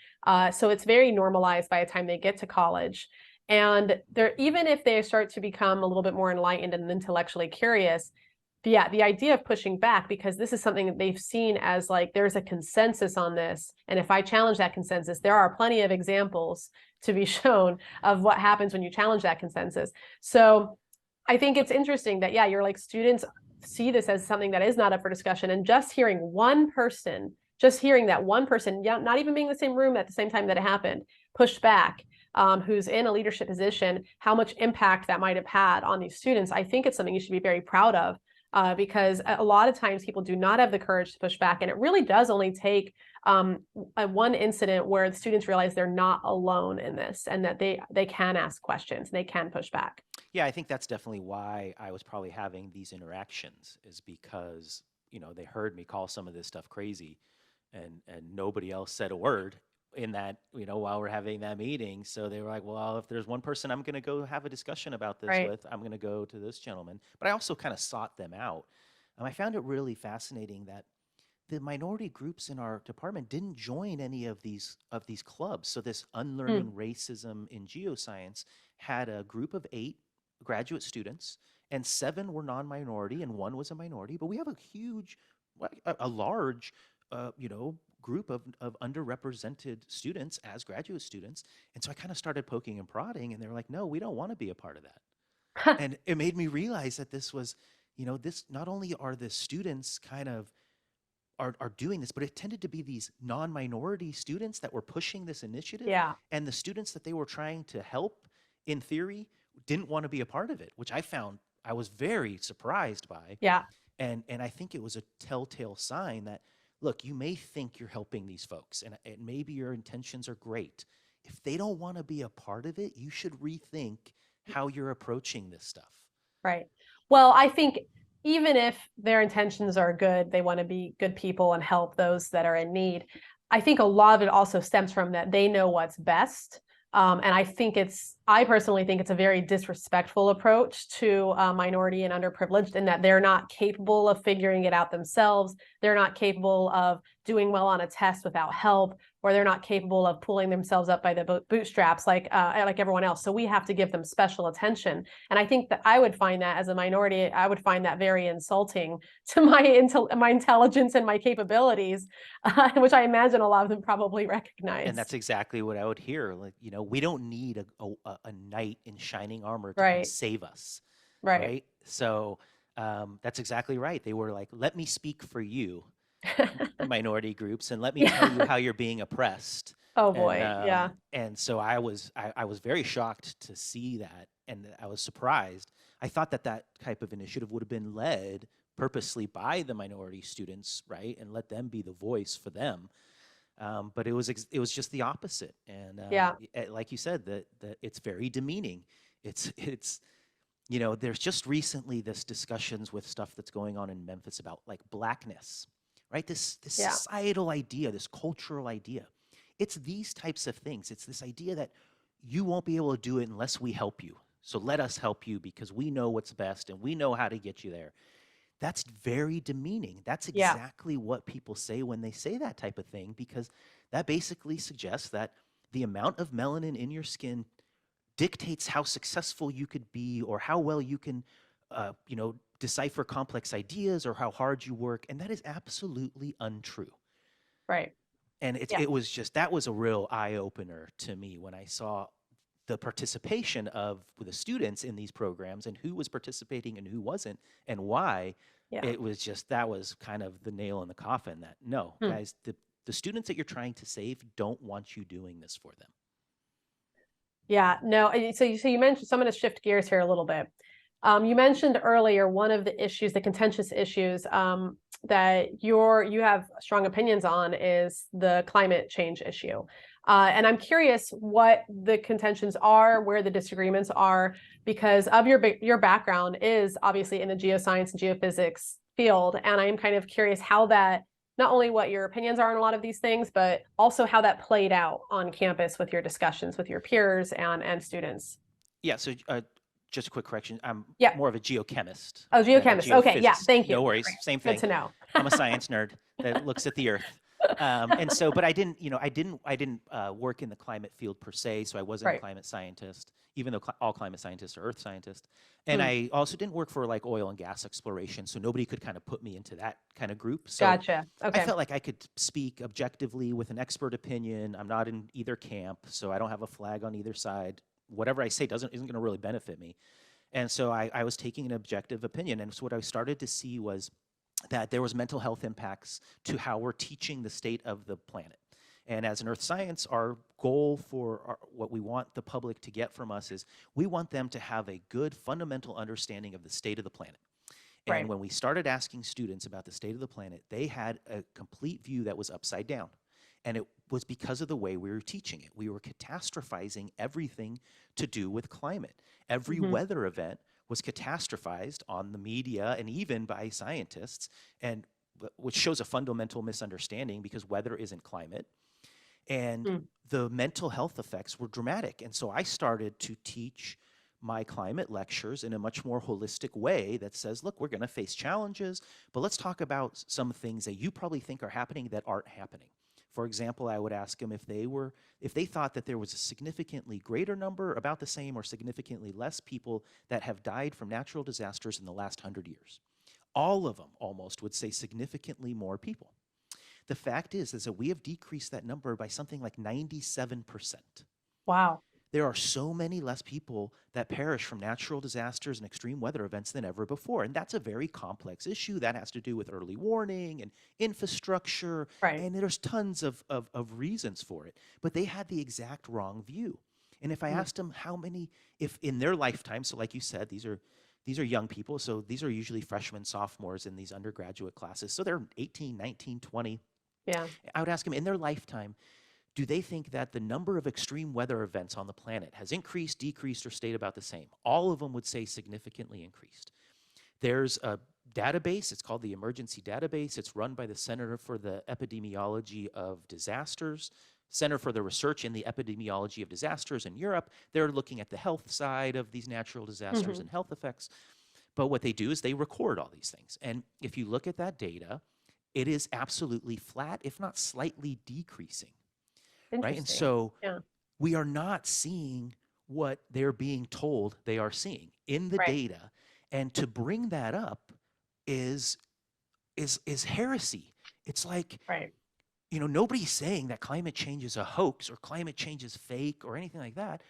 [SPEAKER 1] So it's very normalized by the time they get to college. And they're, even if they start to become a little bit more enlightened and intellectually curious, the idea of pushing back, because this is something that they've seen as like, there's a consensus on this. And if I challenge that consensus, there are plenty of examples to be shown of what happens when you challenge that consensus. So I think it's interesting that, yeah, you're like, students see this as something that is not up for discussion. And just hearing that one person, yeah, not even being in the same room at the same time that it happened, pushed back, who's in a leadership position, how much impact that might have had on these students. I think it's something you should be very proud of, because a lot of times people do not have the courage to push back. And it really does only take one incident where the students realize they're not alone in this, and that they can ask questions, they can push back.
[SPEAKER 2] Yeah, I think that's definitely why I was probably having these interactions, is because, they heard me call some of this stuff crazy, and nobody else said a word in that, while we're having that meeting. So they were like, well, if there's one person I'm going to go have a discussion about this
[SPEAKER 1] Right.
[SPEAKER 2] with, I'm going to go to this gentleman. But I also kind of sought them out. I found it really fascinating that the minority groups in our department didn't join any of these clubs. So this Unlearning Racism in Geoscience had a group of 8 graduate students, and 7 were non-minority, and 1 was a minority. But we have a huge, a large, group of underrepresented students as graduate students. And so I kind of started poking and prodding, and they were like, "No, we don't want to be a part of that." And it made me realize that this was, this, not only are the students kind of are doing this, but it tended to be these non-minority students that were pushing this initiative,
[SPEAKER 1] Yeah.
[SPEAKER 2] and the students that they were trying to help, in theory, didn't want to be a part of it, which I was very surprised by.
[SPEAKER 1] Yeah.
[SPEAKER 2] And I think it was a telltale sign that, look, you may think you're helping these folks, and maybe your intentions are great. If they don't want to be a part of it, you should rethink how you're approaching this stuff.
[SPEAKER 1] Right. Well, I think even if their intentions are good, they want to be good people and help those that are in need. I think a lot of it also stems from that they know what's best. And I personally think it's a very disrespectful approach to minority and underprivileged, in that they're not capable of figuring it out themselves. They're not capable of doing well on a test without help, or they're not capable of pulling themselves up by the bootstraps like everyone else. So we have to give them special attention. And I think that I would find that, as a minority, I would find that very insulting to my intelligence and my capabilities, which I imagine a lot of them probably recognize.
[SPEAKER 2] And that's exactly what I would hear. Like, we don't need a knight in shining armor to come
[SPEAKER 1] Right.
[SPEAKER 2] save us,
[SPEAKER 1] Right.
[SPEAKER 2] right? So that's exactly right. They were like, let me speak for you, minority groups, and let me tell you
[SPEAKER 1] Yeah.
[SPEAKER 2] how you're being oppressed.
[SPEAKER 1] Oh
[SPEAKER 2] And
[SPEAKER 1] boy. Yeah.
[SPEAKER 2] so I was very shocked to see that, and I was surprised. I thought that type of initiative would have been led purposely by the minority students, right, and let them be the voice for them. But it was just the opposite, and
[SPEAKER 1] Yeah.
[SPEAKER 2] like you said, that it's very demeaning. It's there's just recently this discussions with stuff that's going on in Memphis about like blackness, right? This
[SPEAKER 1] Yeah.
[SPEAKER 2] societal idea, this cultural idea. It's these types of things. It's this idea that you won't be able to do it unless we help you. So let us help you because we know what's best and we know how to get you there. That's very demeaning. That's
[SPEAKER 1] Yeah.
[SPEAKER 2] exactly what people say when they say that type of thing, because that basically suggests that the amount of melanin in your skin dictates how successful you could be, or how well you can, decipher complex ideas, or how hard you work. And that is absolutely untrue.
[SPEAKER 1] Right.
[SPEAKER 2] And
[SPEAKER 1] Yeah.
[SPEAKER 2] that was a real eye opener to me when I saw the participation of the students in these programs, and who was participating and who wasn't, and why.
[SPEAKER 1] Yeah.
[SPEAKER 2] That was kind of the nail in the coffin, that no, guys, the students that you're trying to save don't want you doing this for them.
[SPEAKER 1] Yeah. No. So you mentioned, so I'm going to shift gears here a little bit. You mentioned earlier one of the issues, the contentious issues that you have strong opinions on is the climate change issue. And I'm curious what the contentions are, where the disagreements are, because of your background is obviously in the geoscience and geophysics field. And I'm kind of curious how that, not only what your opinions are on a lot of these things, but also how that played out on campus with your discussions with your peers and students.
[SPEAKER 2] Yeah, so just a quick correction. I'm
[SPEAKER 1] Yeah.
[SPEAKER 2] more of a geochemist
[SPEAKER 1] Oh,
[SPEAKER 2] than a
[SPEAKER 1] geochemist. Okay. Yeah.
[SPEAKER 2] geophysicist.
[SPEAKER 1] Thank you.
[SPEAKER 2] No worries,
[SPEAKER 1] Great.
[SPEAKER 2] same
[SPEAKER 1] Good
[SPEAKER 2] thing.
[SPEAKER 1] to know.
[SPEAKER 2] I'm a science nerd that looks at the Earth. And so, but I didn't, I didn't work in the climate field per se, so I wasn't a
[SPEAKER 1] Right.
[SPEAKER 2] climate scientist, even though all climate scientists are Earth scientists. And
[SPEAKER 1] Hmm.
[SPEAKER 2] I also didn't work for like oil and gas exploration, so nobody could kind of put me into that kind of group. So
[SPEAKER 1] Gotcha.
[SPEAKER 2] I
[SPEAKER 1] Okay.
[SPEAKER 2] felt like I could speak objectively with an expert opinion. I'm not in either camp, so I don't have a flag on either side. Whatever I say isn't going to really benefit me. And so I was taking an objective opinion. And so what I started to see was that there was mental health impacts to how we're teaching the state of the planet. And as an earth science, our goal for what we want the public to get from us is we want them to have a good fundamental understanding of the state of the planet. And
[SPEAKER 1] Right.
[SPEAKER 2] when we started asking students about the state of the planet, they had a complete view that was upside down. And it was because of the way we were teaching it. We were catastrophizing everything to do with climate. Every
[SPEAKER 1] Hmm.
[SPEAKER 2] weather event was catastrophized on the media and even by scientists, and which shows a fundamental misunderstanding because weather isn't climate. And
[SPEAKER 1] Mm.
[SPEAKER 2] the mental health effects were dramatic. And so I started to teach my climate lectures in a much more holistic way that says, look, we're going to face challenges, but let's talk about some things that you probably think are happening that aren't happening. For example, I would ask them if they thought that there was a significantly greater number, about the same, or significantly less people that have died from natural disasters in the last 100 years. All of them almost would say significantly more people. The fact is that we have decreased that number by something like 97%.
[SPEAKER 1] Wow.
[SPEAKER 2] There are so many less people that perish from natural disasters and extreme weather events than ever before. And that's a very complex issue. That has to do with early warning and infrastructure.
[SPEAKER 1] Right.
[SPEAKER 2] And there's tons of reasons for it. But they had the exact wrong view. And if I
[SPEAKER 1] Mm.
[SPEAKER 2] asked them how many, if in their lifetime, so like you said, these are young people. So these are usually freshmen, sophomores in these undergraduate classes. So they're 18, 19, 20.
[SPEAKER 1] Yeah.
[SPEAKER 2] I would ask them in their lifetime, do they think that the number of extreme weather events on the planet has increased, decreased, or stayed about the same? All of them would say significantly increased. There's a database, it's called the Emergency Database. It's run by the Center for the Epidemiology of Disasters, Center for the Research in the Epidemiology of Disasters in Europe. They're looking at the health side of these natural disasters
[SPEAKER 1] Hmm.
[SPEAKER 2] and health effects. But what they do is they record all these things. And if you look at that data, it is absolutely flat, if not slightly decreasing. Right? And
[SPEAKER 1] Interesting.
[SPEAKER 2] so
[SPEAKER 1] Yeah.
[SPEAKER 2] we are not seeing what they're being told they are seeing in the
[SPEAKER 1] Right.
[SPEAKER 2] data. And to bring that up is heresy. It's like,
[SPEAKER 1] Right.
[SPEAKER 2] nobody's saying that climate change is a hoax or climate change is fake or anything like that.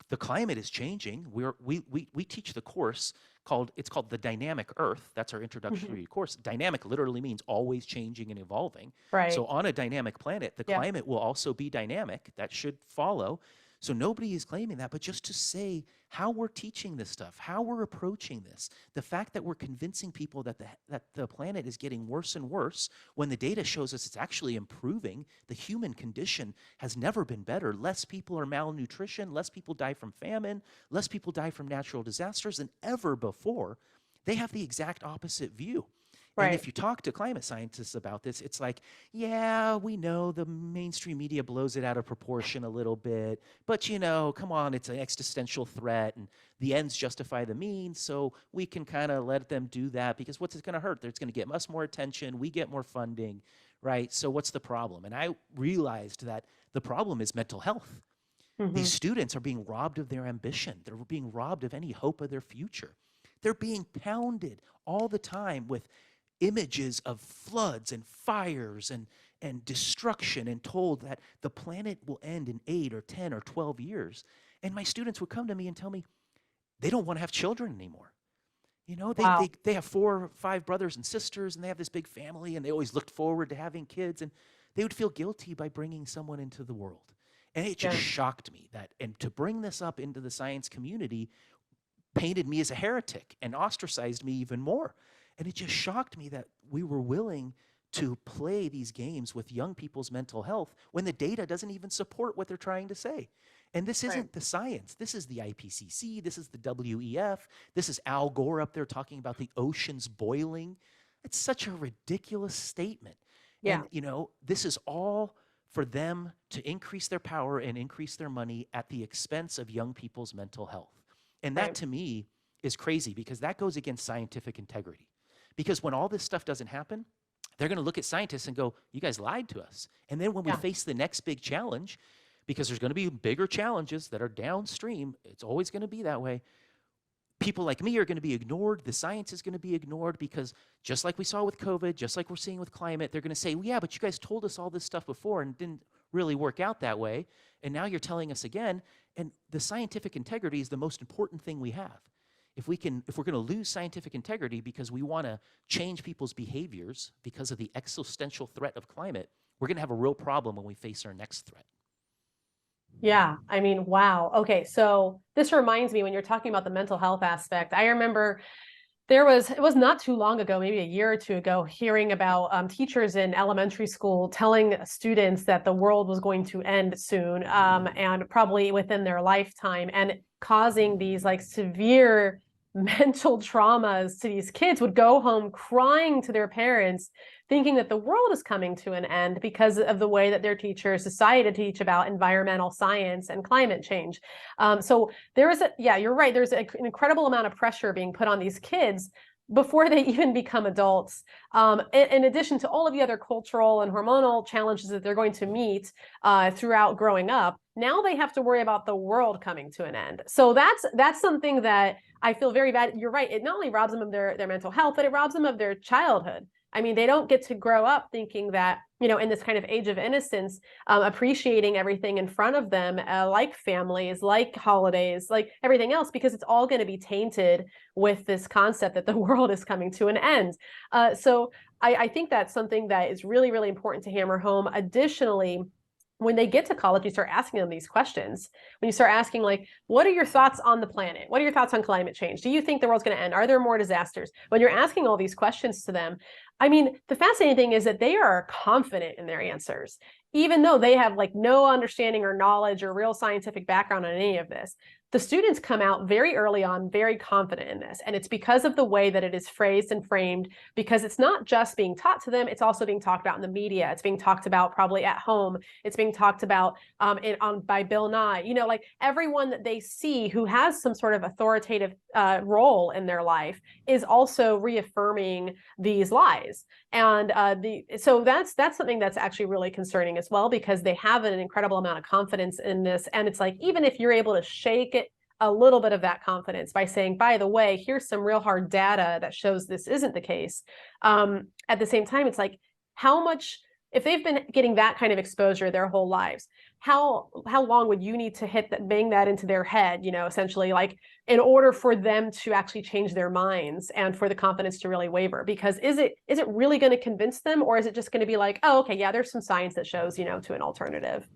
[SPEAKER 2] The climate is changing. We teach the course called the Dynamic Earth. That's our
[SPEAKER 1] Hmm.
[SPEAKER 2] introductory course. Dynamic literally means always changing and evolving.
[SPEAKER 1] Right.
[SPEAKER 2] So on a dynamic planet, the
[SPEAKER 1] Yeah.
[SPEAKER 2] climate will also be dynamic. That should follow. So nobody is claiming that, but just to say how we're teaching this stuff, how we're approaching this, the fact that we're convincing people that the planet is getting worse and worse when the data shows us it's actually improving. The human condition has never been better. Less people are malnutrition, less people die from famine, less people die from natural disasters than ever before. They have the exact opposite view. And
[SPEAKER 1] Right.
[SPEAKER 2] if you talk to climate scientists about this, it's like, yeah, we know the mainstream media blows it out of proportion a little bit, but come on, it's an existential threat and the ends justify the means, so we can kind of let them do that because what's it going to hurt? It's going to get us more attention, we get more funding, right? So what's the problem? And I realized that the problem is mental health.
[SPEAKER 1] Hmm.
[SPEAKER 2] These students are being robbed of their ambition. They're being robbed of any hope of their future. They're being pounded all the time with images of floods and fires and destruction and told that the planet will end in 8 or 10 or 12 years. And my students would come to me and tell me they don't want to have children anymore.
[SPEAKER 1] Wow.
[SPEAKER 2] They have 4 or 5 brothers and sisters and they have this big family and they always looked forward to having kids and they would feel guilty by bringing someone into the world. And it just
[SPEAKER 1] Yeah.
[SPEAKER 2] shocked me that, and to bring this up into the science community painted me as a heretic and ostracized me even more. And it just shocked me that we were willing to play these games with young people's mental health when the data doesn't even support what they're trying to say. And this isn't the science. This is the IPCC. This is the WEF. This is Al Gore up there talking about the oceans boiling. It's such a ridiculous statement.
[SPEAKER 1] Yeah.
[SPEAKER 2] And, this is all for them to increase their power and increase their money at the expense of young people's mental health. And that to me is crazy, because that goes against scientific integrity. Because when all this stuff doesn't happen, they're going to look at scientists and go, you guys lied to us. And then when we face the next big challenge, because there's going to be bigger challenges that are downstream, it's always going to be that way, people like me are going to be ignored. The science is going to be ignored, because just like we saw with COVID, just like we're seeing with climate, they're going to say, well, yeah, but you guys told us all this stuff before and didn't really work out that way. And now you're telling us again. And the scientific integrity is the most important thing we have. If we're going to lose scientific integrity because we want to change people's behaviors because of the existential threat of climate, we're going to have a real problem when we face our next threat.
[SPEAKER 1] Yeah, I mean, wow. Okay, so this reminds me, when you're talking about the mental health aspect, I remember it was not too long ago, maybe a year or two ago, hearing about teachers in elementary school telling students that the world was going to end soon, and probably within their lifetime, and causing these like severe mental traumas to these kids. Would go home crying to their parents, thinking that the world is coming to an end because of the way that their teachers decided to teach about environmental science and climate change. So you're right. There's an incredible amount of pressure being put on these kids before they even become adults, in addition to all of the other cultural and hormonal challenges that they're going to meet throughout growing up. Now they have to worry about the world coming to an end. So that's something that I feel very bad. You're right. It not only robs them of their mental health, but it robs them of their childhood. I mean, they don't get to grow up thinking that, in this kind of age of innocence, appreciating everything in front of them, like families, like holidays, like everything else, because it's all going to be tainted with this concept that the world is coming to an end. So I think that's something that is really, really important to hammer home. Additionally, when they get to college, you start asking them these questions. When you start asking, like, what are your thoughts on the planet? What are your thoughts on climate change? Do you think the world's going to end? Are there more disasters? When you're asking all these questions to them, I mean, the fascinating thing is that they are confident in their answers, even though they have like no understanding or knowledge or real scientific background on any of this. The students come out very early on very confident in this. And it's because of the way that it is phrased and framed, because it's not just being taught to them, it's also being talked about in the media. It's being talked about probably at home. It's being talked about by Bill Nye. Like everyone that they see who has some sort of authoritative role in their life is also reaffirming these lies. And so that's something that's actually really concerning as well, because they have an incredible amount of confidence in this. And it's like, even if you're able to shake it a little bit of that confidence by saying, by the way, here's some real hard data that shows this isn't the case. At the same time, it's like, how much, if they've been getting that kind of exposure their whole lives, how long would you need to bang that into their head, essentially, like, in order for them to actually change their minds and for the confidence to really waver? Because is it really going to convince them, or is it just going to be like, oh, okay, yeah, there's some science that shows, to an alternative?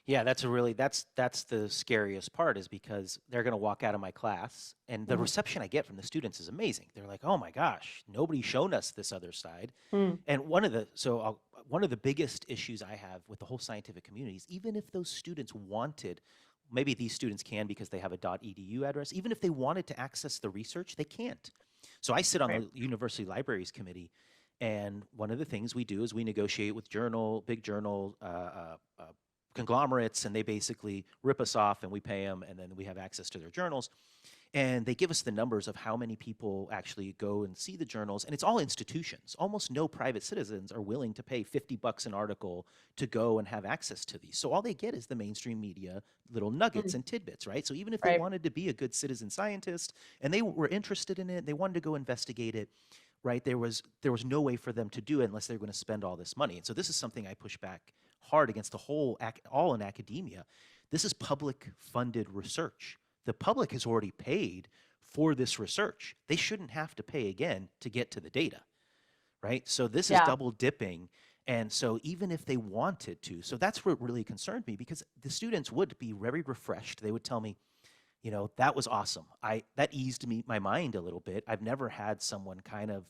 [SPEAKER 2] Yeah, that's the scariest part, is because they're going to walk out of my class and the reception I get from the students is amazing. They're like, "Oh my gosh, nobody's shown us this other side." And one of the biggest issues I have with the whole scientific community is, even if those students wanted, maybe these students can because they have a .edu address, even if they wanted to access the research, they can't. So I sit on the university libraries committee, and one of the things we do is we negotiate with big journal conglomerates, and they basically rip us off and we pay them, and then we have access to their journals. And they give us the numbers of how many people actually go and see the journals, and it's all institutions. Almost no private citizens are willing to pay $50 an article to go and have access to these. So all they get is the mainstream media little nuggets and tidbits, right? So even if they wanted to be a good citizen scientist and they were interested in it, they wanted to go investigate it, right? There was no way for them to do it unless they were going to spend all this money. And so this is something I push back hard against all in academia. This is public funded research. The public has already paid for this research. They shouldn't have to pay again to get to the data, right? So this is double dipping. And so even if they wanted to, so that's what really concerned me, because the students would be very refreshed. They would tell me, that was awesome. That eased my mind a little bit. I've never had someone kind of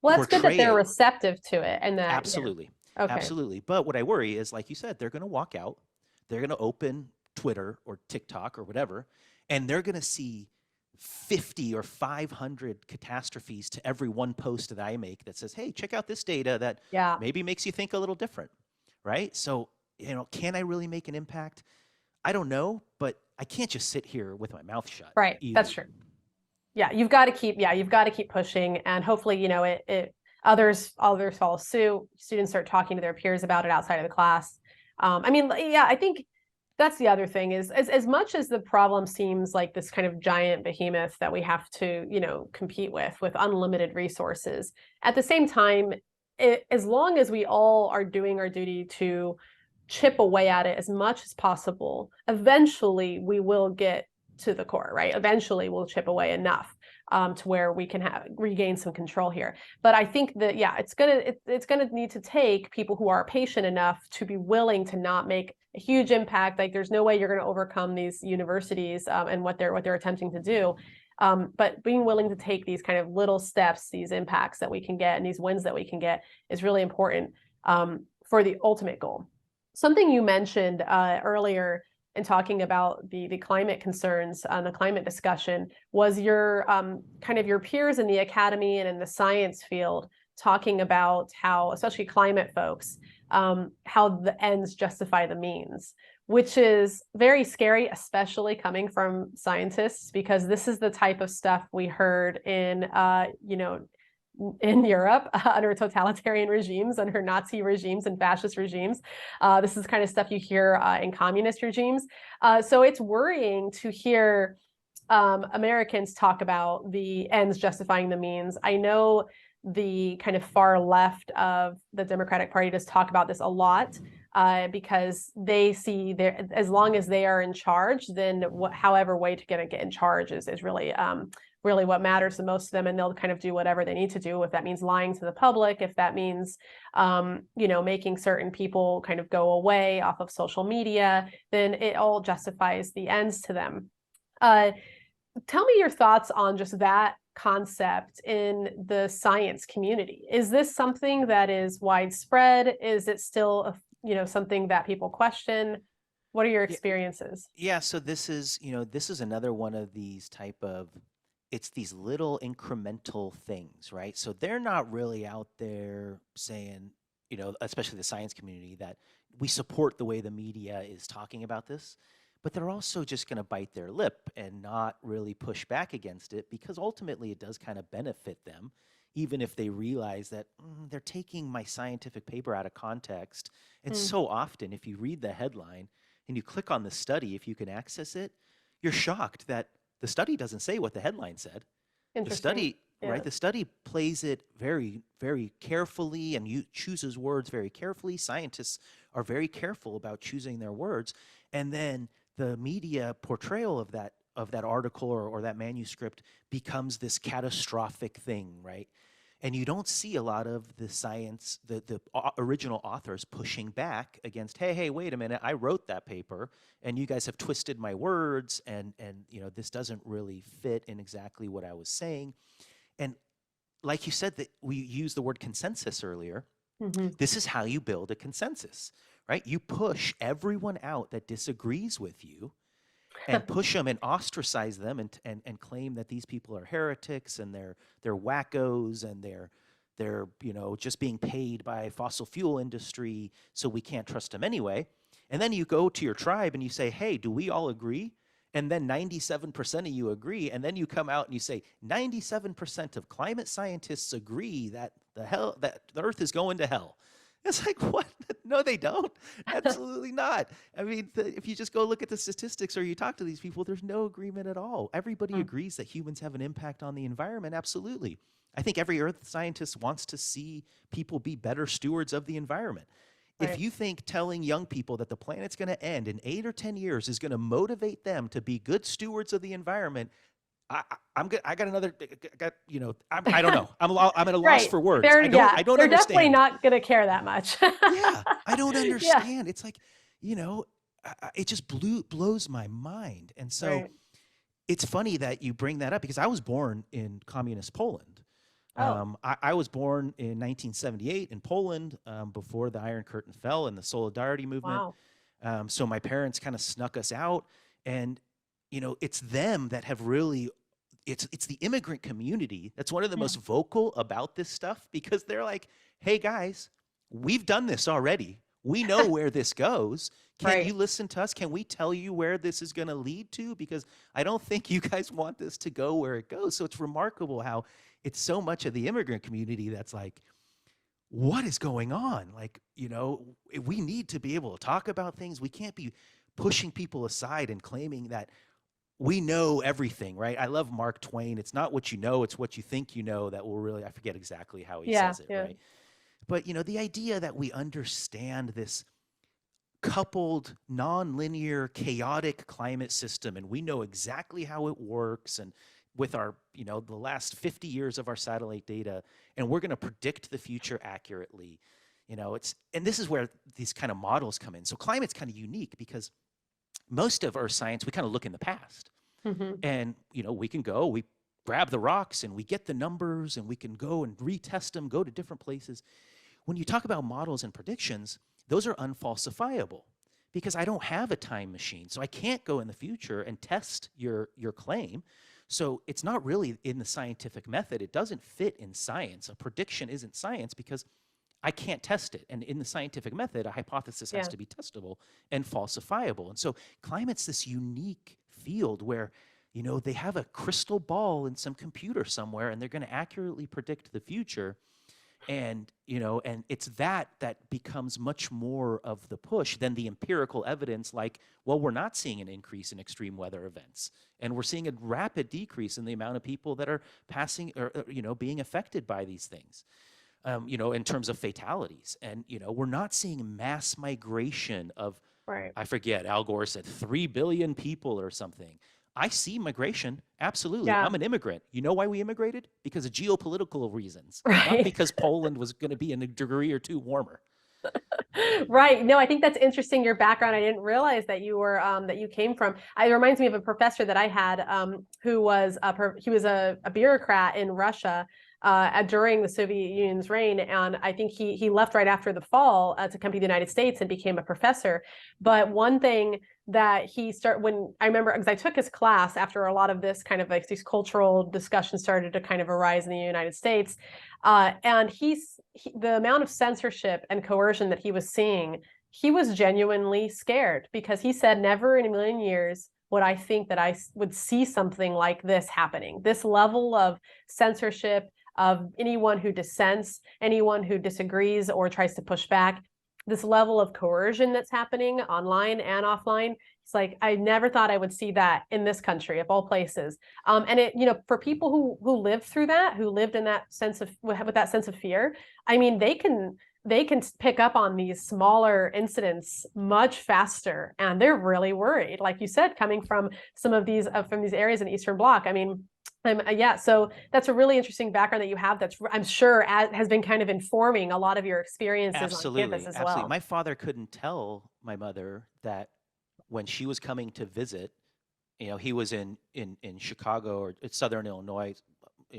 [SPEAKER 1] Well, that's good that
[SPEAKER 2] portray
[SPEAKER 1] they're
[SPEAKER 2] it.
[SPEAKER 1] receptive to it and that, yeah.
[SPEAKER 2] Absolutely.
[SPEAKER 1] Okay.
[SPEAKER 2] Absolutely. But what I worry is, like you said, they're going to walk out, they're going to open Twitter or TikTok or whatever, and they're going to see 50 or 500 catastrophes to every one post that I make that says, hey, check out this data that
[SPEAKER 1] Yeah.
[SPEAKER 2] maybe makes you think a little different, right? So, can I really make an impact? I don't know, but I can't just sit here with my mouth shut
[SPEAKER 1] Right.
[SPEAKER 2] either.
[SPEAKER 1] That's true. Yeah, you've got to keep pushing, and hopefully, it others follow suit. Students start talking to their peers about it outside of the class. I mean, yeah, I think that's the other thing is as much as the problem seems like this kind of giant behemoth that we have to, compete with unlimited resources, at the same time, as long as we all are doing our duty to chip away at it as much as possible, eventually we will get to the core, right? Eventually we'll chip away enough to where we can regain some control here. But I think that, yeah, it's gonna need to take people who are patient enough to be willing to not make a huge impact. Like there's no way you're going to overcome these universities and what they're attempting to do. But being willing to take these kind of little steps, these impacts that we can get and these wins that we can get is really important for the ultimate goal. Something you mentioned earlier in talking about the climate concerns and the climate discussion was your kind of your peers in the academy and in the science field talking about how, especially climate folks, how the ends justify the means, which is very scary, especially coming from scientists, because this is the type of stuff we heard in in Europe under totalitarian regimes, under Nazi regimes and fascist regimes. This is kind of stuff you hear in communist regimes. So it's worrying to hear Americans talk about the ends justifying the means. I know the kind of far left of the Democratic Party does talk about this a lot because they see as long as they are in charge, then however way to get in charge is really really what matters the most to them, and they'll kind of do whatever they need to do. If that means lying to the public, if that means making certain people kind of go away off of social media, then it all justifies the ends to them. Tell me your thoughts on just that concept in the science community. Is this something that is widespread? Is it still something that people question? What are your experiences?
[SPEAKER 2] Yeah, so this is another one of these type of, it's these little incremental things, right? So they're not really out there saying, especially the science community, that we support the way the media is talking about this, but they're also just going to bite their lip and not really push back against it, because ultimately it does kind of benefit them, even if they realize that they're taking my scientific paper out of context. And so often, if you read the headline and you click on the study, if you can access it, you're shocked that the study doesn't say what the headline said. The study, right? The study plays it very, very carefully and chooses words very carefully. Scientists are very careful about choosing their words. And then the media portrayal of that article or that manuscript becomes this catastrophic thing, right? And you don't see a lot of the science, the original authors pushing back against, hey, wait a minute, I wrote that paper, and you guys have twisted my words, and this doesn't really fit in exactly what I was saying. And like you said, that we used the word consensus earlier. This is how you build a consensus, right? You push everyone out that disagrees with you, and push them and ostracize them and claim that these people are heretics and they're wackos and they're just being paid by fossil fuel industry, so we can't trust them anyway. And then you go to your tribe and you say, hey, do we all agree? And then 97% of you agree, and then you come out and you say 97% of climate scientists agree that the Earth is going to hell. It's like, what? No, they don't. Absolutely not. I mean, if you just go look at the statistics or you talk to these people, there's no agreement at all. Everybody agrees that humans have an impact on the environment. Absolutely. I think every earth scientist wants to see people be better stewards of the environment. Right. If you think telling young people that the planet's going to end in 8 or 10 years is going to motivate them to be good stewards of the environment, I don't know. I'm at a loss for words. I don't
[SPEAKER 1] they're
[SPEAKER 2] understand.
[SPEAKER 1] Definitely not going to care that much.
[SPEAKER 2] Yeah, I don't understand. It's like, it just blows my mind. And so it's funny that you bring that up because I was born in communist Poland.
[SPEAKER 1] Oh,
[SPEAKER 2] I was born in 1978 in Poland, before the Iron Curtain fell and the Solidarity movement.
[SPEAKER 1] wow.
[SPEAKER 2] So my parents kind of snuck us out, and it's them that have really. It's the immigrant community that's one of the most
[SPEAKER 1] Mm.
[SPEAKER 2] vocal about this stuff because they're like, "Hey guys, we've done this already. We know where this goes. Can't
[SPEAKER 1] Right.
[SPEAKER 2] you listen to us? Can we tell you where this is going to lead to? Because I don't think you guys want this to go where it goes." So it's remarkable how it's so much of the immigrant community that's like, what is going on? Like, we need to be able to talk about things. We can't be pushing people aside and claiming that we know everything, right? I love Mark Twain. It's not what you know, it's what you think you know that will really, I forget exactly how he
[SPEAKER 1] Yeah,
[SPEAKER 2] says it,
[SPEAKER 1] yeah.
[SPEAKER 2] right? But, the idea that we understand this coupled, nonlinear, chaotic climate system, and we know exactly how it works, and with our, the last 50 years of our satellite data, and we're going to predict the future accurately. And this is where these kind of models come in. So climate's kind of unique because most of our science, we kind of look in the past.
[SPEAKER 1] Hmm.
[SPEAKER 2] And, we grab the rocks and we get the numbers and we can go and retest them, go to different places. When you talk about models and predictions, those are unfalsifiable because I don't have a time machine. So I can't go in the future and test your claim. So it's not really in the scientific method. It doesn't fit in science. A prediction isn't science because I can't test it. And in the scientific method, a hypothesis has
[SPEAKER 1] Yeah.
[SPEAKER 2] to be testable and falsifiable. And so climate's this unique field where, they have a crystal ball in some computer somewhere and they're going to accurately predict the future. And it's that becomes much more of the push than the empirical evidence, like, well, we're not seeing an increase in extreme weather events, and we're seeing a rapid decrease in the amount of people that are passing or being affected by these things, in terms of fatalities. And we're not seeing mass migration of,
[SPEAKER 1] Right.
[SPEAKER 2] I forget, Al Gore said 3 billion people or something. I see migration. Absolutely.
[SPEAKER 1] Yeah.
[SPEAKER 2] I'm an immigrant. You know why we immigrated? Because of geopolitical reasons, not
[SPEAKER 1] Right.
[SPEAKER 2] because Poland was going to be in a degree or two warmer.
[SPEAKER 1] Right. No, I think that's interesting, your background. I didn't realize that you were that you came from. It reminds me of a professor that I had who was he was a bureaucrat in Russia during the Soviet Union's reign, and I think he left right after the fall to come to the United States and became a professor. But one thing that he started, when I remember, because I took his class after a lot of this kind of like these cultural discussions started to kind of arise in the United States, and the amount of censorship and coercion that he was seeing, he was genuinely scared because he said, never in a million years would I think that I would see something like this happening. This level of censorship of anyone who dissents, anyone who disagrees or tries to push back, this level of coercion that's happening online and offline. It's like, I never thought I would see that in this country of all places. And it, for people who lived through that, who lived in that sense of with that sense of fear, I mean, they can pick up on these smaller incidents much faster, and they're really worried. Like you said, coming from some of these from these areas in the Eastern Bloc. I mean, yeah, so that's a really interesting background that you have. That's, I'm sure, has been kind of informing a lot of your experiences on campus
[SPEAKER 2] Absolutely.
[SPEAKER 1] as
[SPEAKER 2] Absolutely.
[SPEAKER 1] well.
[SPEAKER 2] My father couldn't tell my mother that when she was coming to visit, he was in Chicago or Southern Illinois.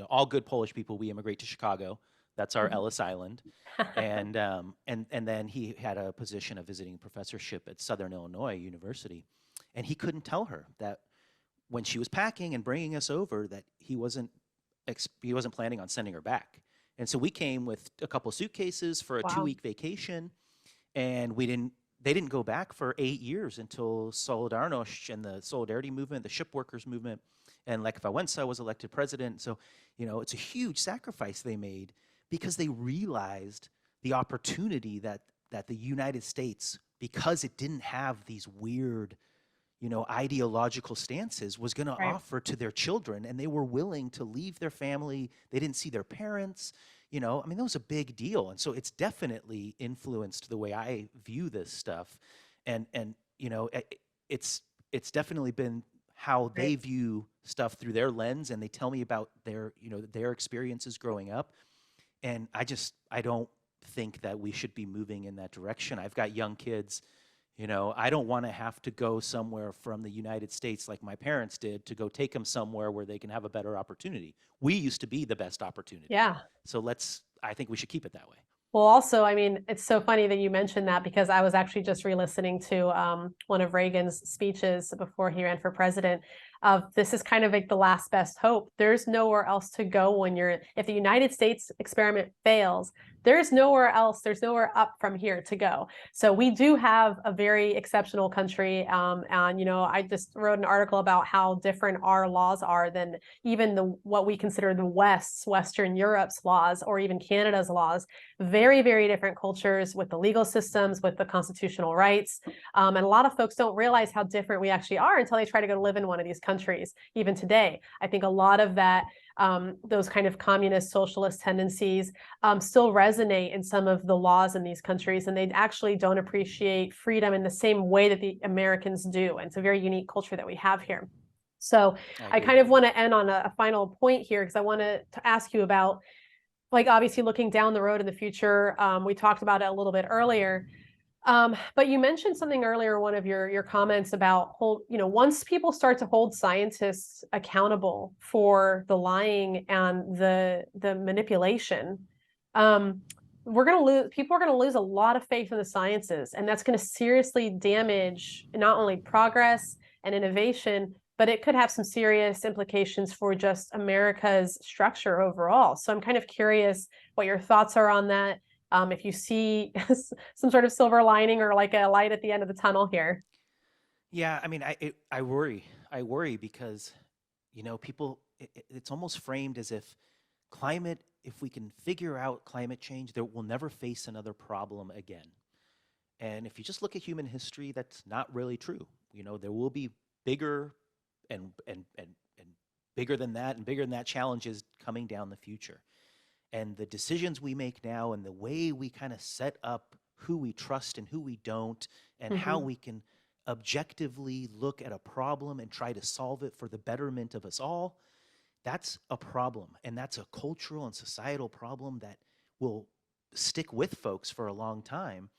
[SPEAKER 2] All good Polish people, we immigrate to Chicago. That's our
[SPEAKER 1] Mhm.
[SPEAKER 2] Ellis Island. And then he had a position of visiting professorship at Southern Illinois University, and he couldn't tell her that when she was packing and bringing us over that he wasn't planning on sending her back. And so we came with a couple suitcases for a
[SPEAKER 1] Wow.
[SPEAKER 2] 2 week vacation, and they didn't go back for 8 years until Solidarność and the Solidarity movement, the ship workers movement, and Lech Wałęsa was elected president. So, it's a huge sacrifice they made because they realized the opportunity that the United States, because it didn't have these weird, ideological stances, was going to
[SPEAKER 1] Right.
[SPEAKER 2] offer to their children, and they were willing to leave their family. They didn't see their parents. I mean, that was a big deal, and so it's definitely influenced the way I view this stuff, and it's definitely been how
[SPEAKER 1] Right.
[SPEAKER 2] they view stuff through their lens, and they tell me about their experiences growing up, and I don't think that we should be moving in that direction. I've got young kids, You know, I don't want to have to go somewhere from the United States like my parents did to go take them somewhere where they can have a better opportunity. We used to be the best opportunity.
[SPEAKER 1] Yeah.
[SPEAKER 2] So I think we should keep it that way.
[SPEAKER 1] Well, also, I mean, it's so funny that you mentioned that because I was actually just re-listening to one of Reagan's speeches before he ran for president. Of this is kind of like the last best hope. There's nowhere else to go when if the United States experiment fails, there's nowhere else. There's nowhere up from here to go. So we do have a very exceptional country, and I just wrote an article about how different our laws are than even what we consider the Western Europe's laws, or even Canada's laws. Very, very different cultures with the legal systems, with the constitutional rights. And a lot of folks don't realize how different we actually are until they try to go live in one of these countries, even today. I think a lot of that, those kind of communist socialist tendencies still resonate in some of the laws in these countries, and they actually don't appreciate freedom in the same way that the Americans do. And it's a very unique culture that we have here. So
[SPEAKER 2] I
[SPEAKER 1] I
[SPEAKER 2] agree.
[SPEAKER 1] kind of want to end on a final point here because I want to ask you about, like, obviously looking down the road in the future. We talked about it a little bit earlier, but you mentioned something earlier, one of your comments about once people start to hold scientists accountable for the lying and the manipulation, um, people are going to lose a lot of faith in the sciences, and that's going to seriously damage not only progress and innovation, but it could have some serious implications for just America's structure overall. So I'm kind of curious what your thoughts are on that. If you see some sort of silver lining or like a light at the end of the tunnel here.
[SPEAKER 2] Yeah, I mean, I worry. I worry because, people, it's almost framed as if if we can figure out climate change, there we'll never face another problem again. And if you just look at human history, that's not really true. There will be bigger and bigger than that and bigger than that challenges coming down the future. And the decisions we make now and the way we kind of set up who we trust and who we don't, and how
[SPEAKER 1] Mm-hmm.
[SPEAKER 2] we can objectively look at a problem and try to solve it for the betterment of us all, that's a problem. And that's a cultural and societal problem that will stick with folks for a long time.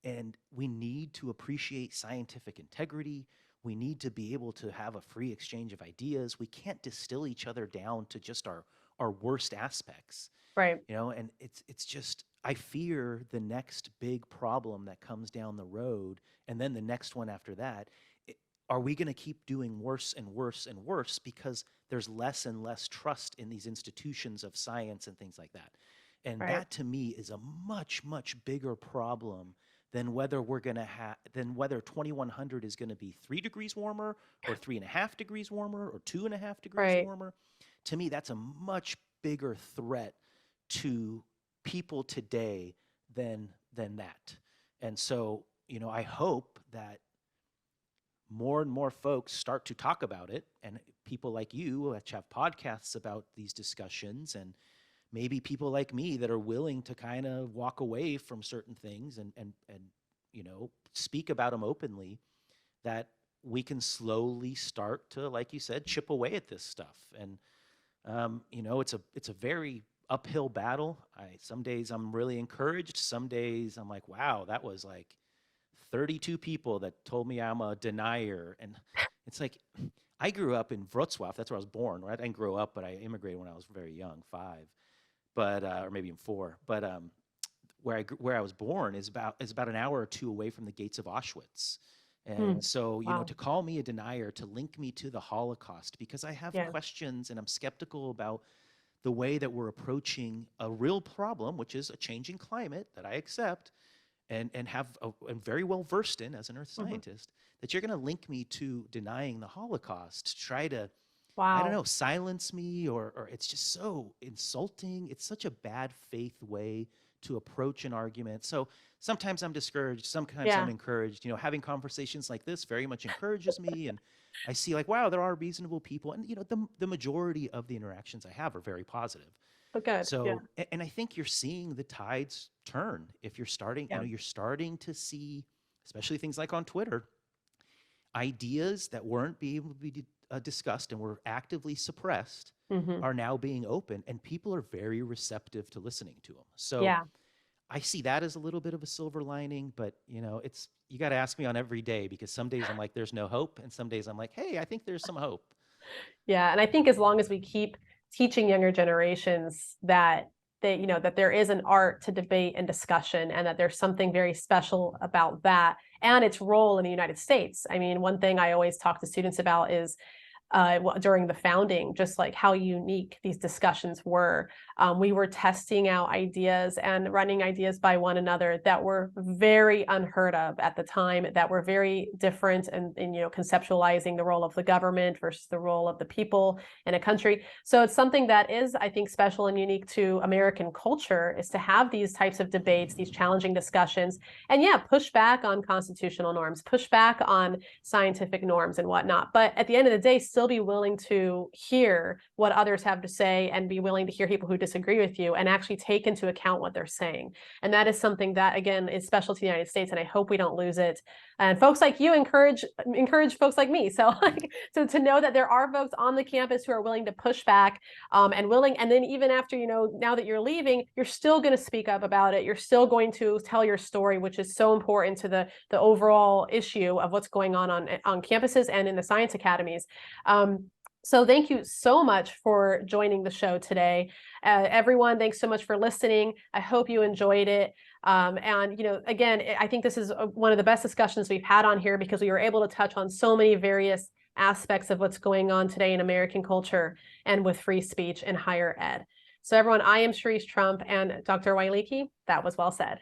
[SPEAKER 2] And we need to appreciate scientific integrity. We need to be able to have a free exchange of ideas. We can't distill each other down to just our worst aspects.
[SPEAKER 1] Right.
[SPEAKER 2] And it's just, I fear the next big problem that comes down the road, and then the next one after that. Are we going to keep doing worse and worse and worse because there's less and less trust in these institutions of science and things like that? And
[SPEAKER 1] Right.
[SPEAKER 2] that to me is a much, much bigger problem than whether we're going to have than whether 2100 is going to be 3 degrees warmer or 3.5 degrees warmer or 2.5 degrees
[SPEAKER 1] Right.
[SPEAKER 2] warmer. To me, that's a much bigger threat to people today than that. And so, I hope that more and more folks start to talk about it, and people like you which have podcasts about these discussions, and maybe people like me that are willing to kind of walk away from certain things and speak about them openly, that we can slowly start to, like you said, chip away at this stuff. And it's a very uphill battle. Some days I'm really encouraged. Some days I'm like, wow, that was like 32 people that told me I'm a denier. And it's like, I grew up in Wrocław. That's where I was born, right? I didn't grow up, but I immigrated when I was very young, 5, but or maybe even 4. But where I was born is about an hour or two away from the gates of Auschwitz.
[SPEAKER 1] Hmm.
[SPEAKER 2] And so,
[SPEAKER 1] Wow.
[SPEAKER 2] to call me a denier, to link me to the Holocaust, because I have
[SPEAKER 1] Yeah.
[SPEAKER 2] questions and I'm skeptical about the way that we're approaching a real problem, which is a changing climate that I accept and am very well versed in as an earth
[SPEAKER 1] Hmm.
[SPEAKER 2] scientist, that you're going to link me to denying the Holocaust, to try to, I don't
[SPEAKER 1] Wow.
[SPEAKER 2] know, silence me, or it's just so insulting. It's such a bad faith way to approach an argument. So sometimes I'm discouraged, sometimes I'm
[SPEAKER 1] Yeah.
[SPEAKER 2] encouraged. Having conversations like this very much encourages me, and I see like, wow, there are reasonable people, and the majority of the interactions I have are very positive.
[SPEAKER 1] Oh, good. Yeah.
[SPEAKER 2] So, and I think you're seeing the tides turn. If you're starting,
[SPEAKER 1] Yeah.
[SPEAKER 2] you're starting to see, especially things like on Twitter, ideas that weren't being able to be discussed and were actively suppressed
[SPEAKER 1] Hmm.
[SPEAKER 2] are now being open, and people are very receptive to listening to them. So
[SPEAKER 1] Yeah.
[SPEAKER 2] I see that as a little bit of a silver lining, but it's you got to ask me on every day, because some days I'm like, there's no hope, and some days I'm like, hey, I think there's some hope.
[SPEAKER 1] Yeah, and I think as long as we keep teaching younger generations that that there is an art to debate and discussion, and that there's something very special about that and its role in the United States. I mean, one thing I always talk to students about is during the founding, just like how unique these discussions were. We were testing out ideas and running ideas by one another that were very unheard of at the time, that were very different, and conceptualizing the role of the government versus the role of the people in a country. So it's something that is, I think, special and unique to American culture, is to have these types of debates, these challenging discussions, and yeah, push back on constitutional norms, push back on scientific norms and whatnot. But at the end of the day, still be willing to hear what others have to say, and be willing to hear people who disagree with you, and actually take into account what they're saying. And that is something that, again, is special to the United States, and I hope we don't lose it. And folks like you encourage folks like me. So to know that there are folks on the campus who are willing to push back, and then even after, now that you're leaving, you're still going to speak up about it. You're still going to tell your story, which is so important to the overall issue of what's going on campuses and in the science academies. So thank you so much for joining the show today. Everyone, thanks so much for listening. I hope you enjoyed it. And, again, I think this is one of the best discussions we've had on here, because we were able to touch on so many various aspects of what's going on today in American culture and with free speech in higher ed. So everyone, I am Cherise Trump, and Dr. Wielicki, that was well said.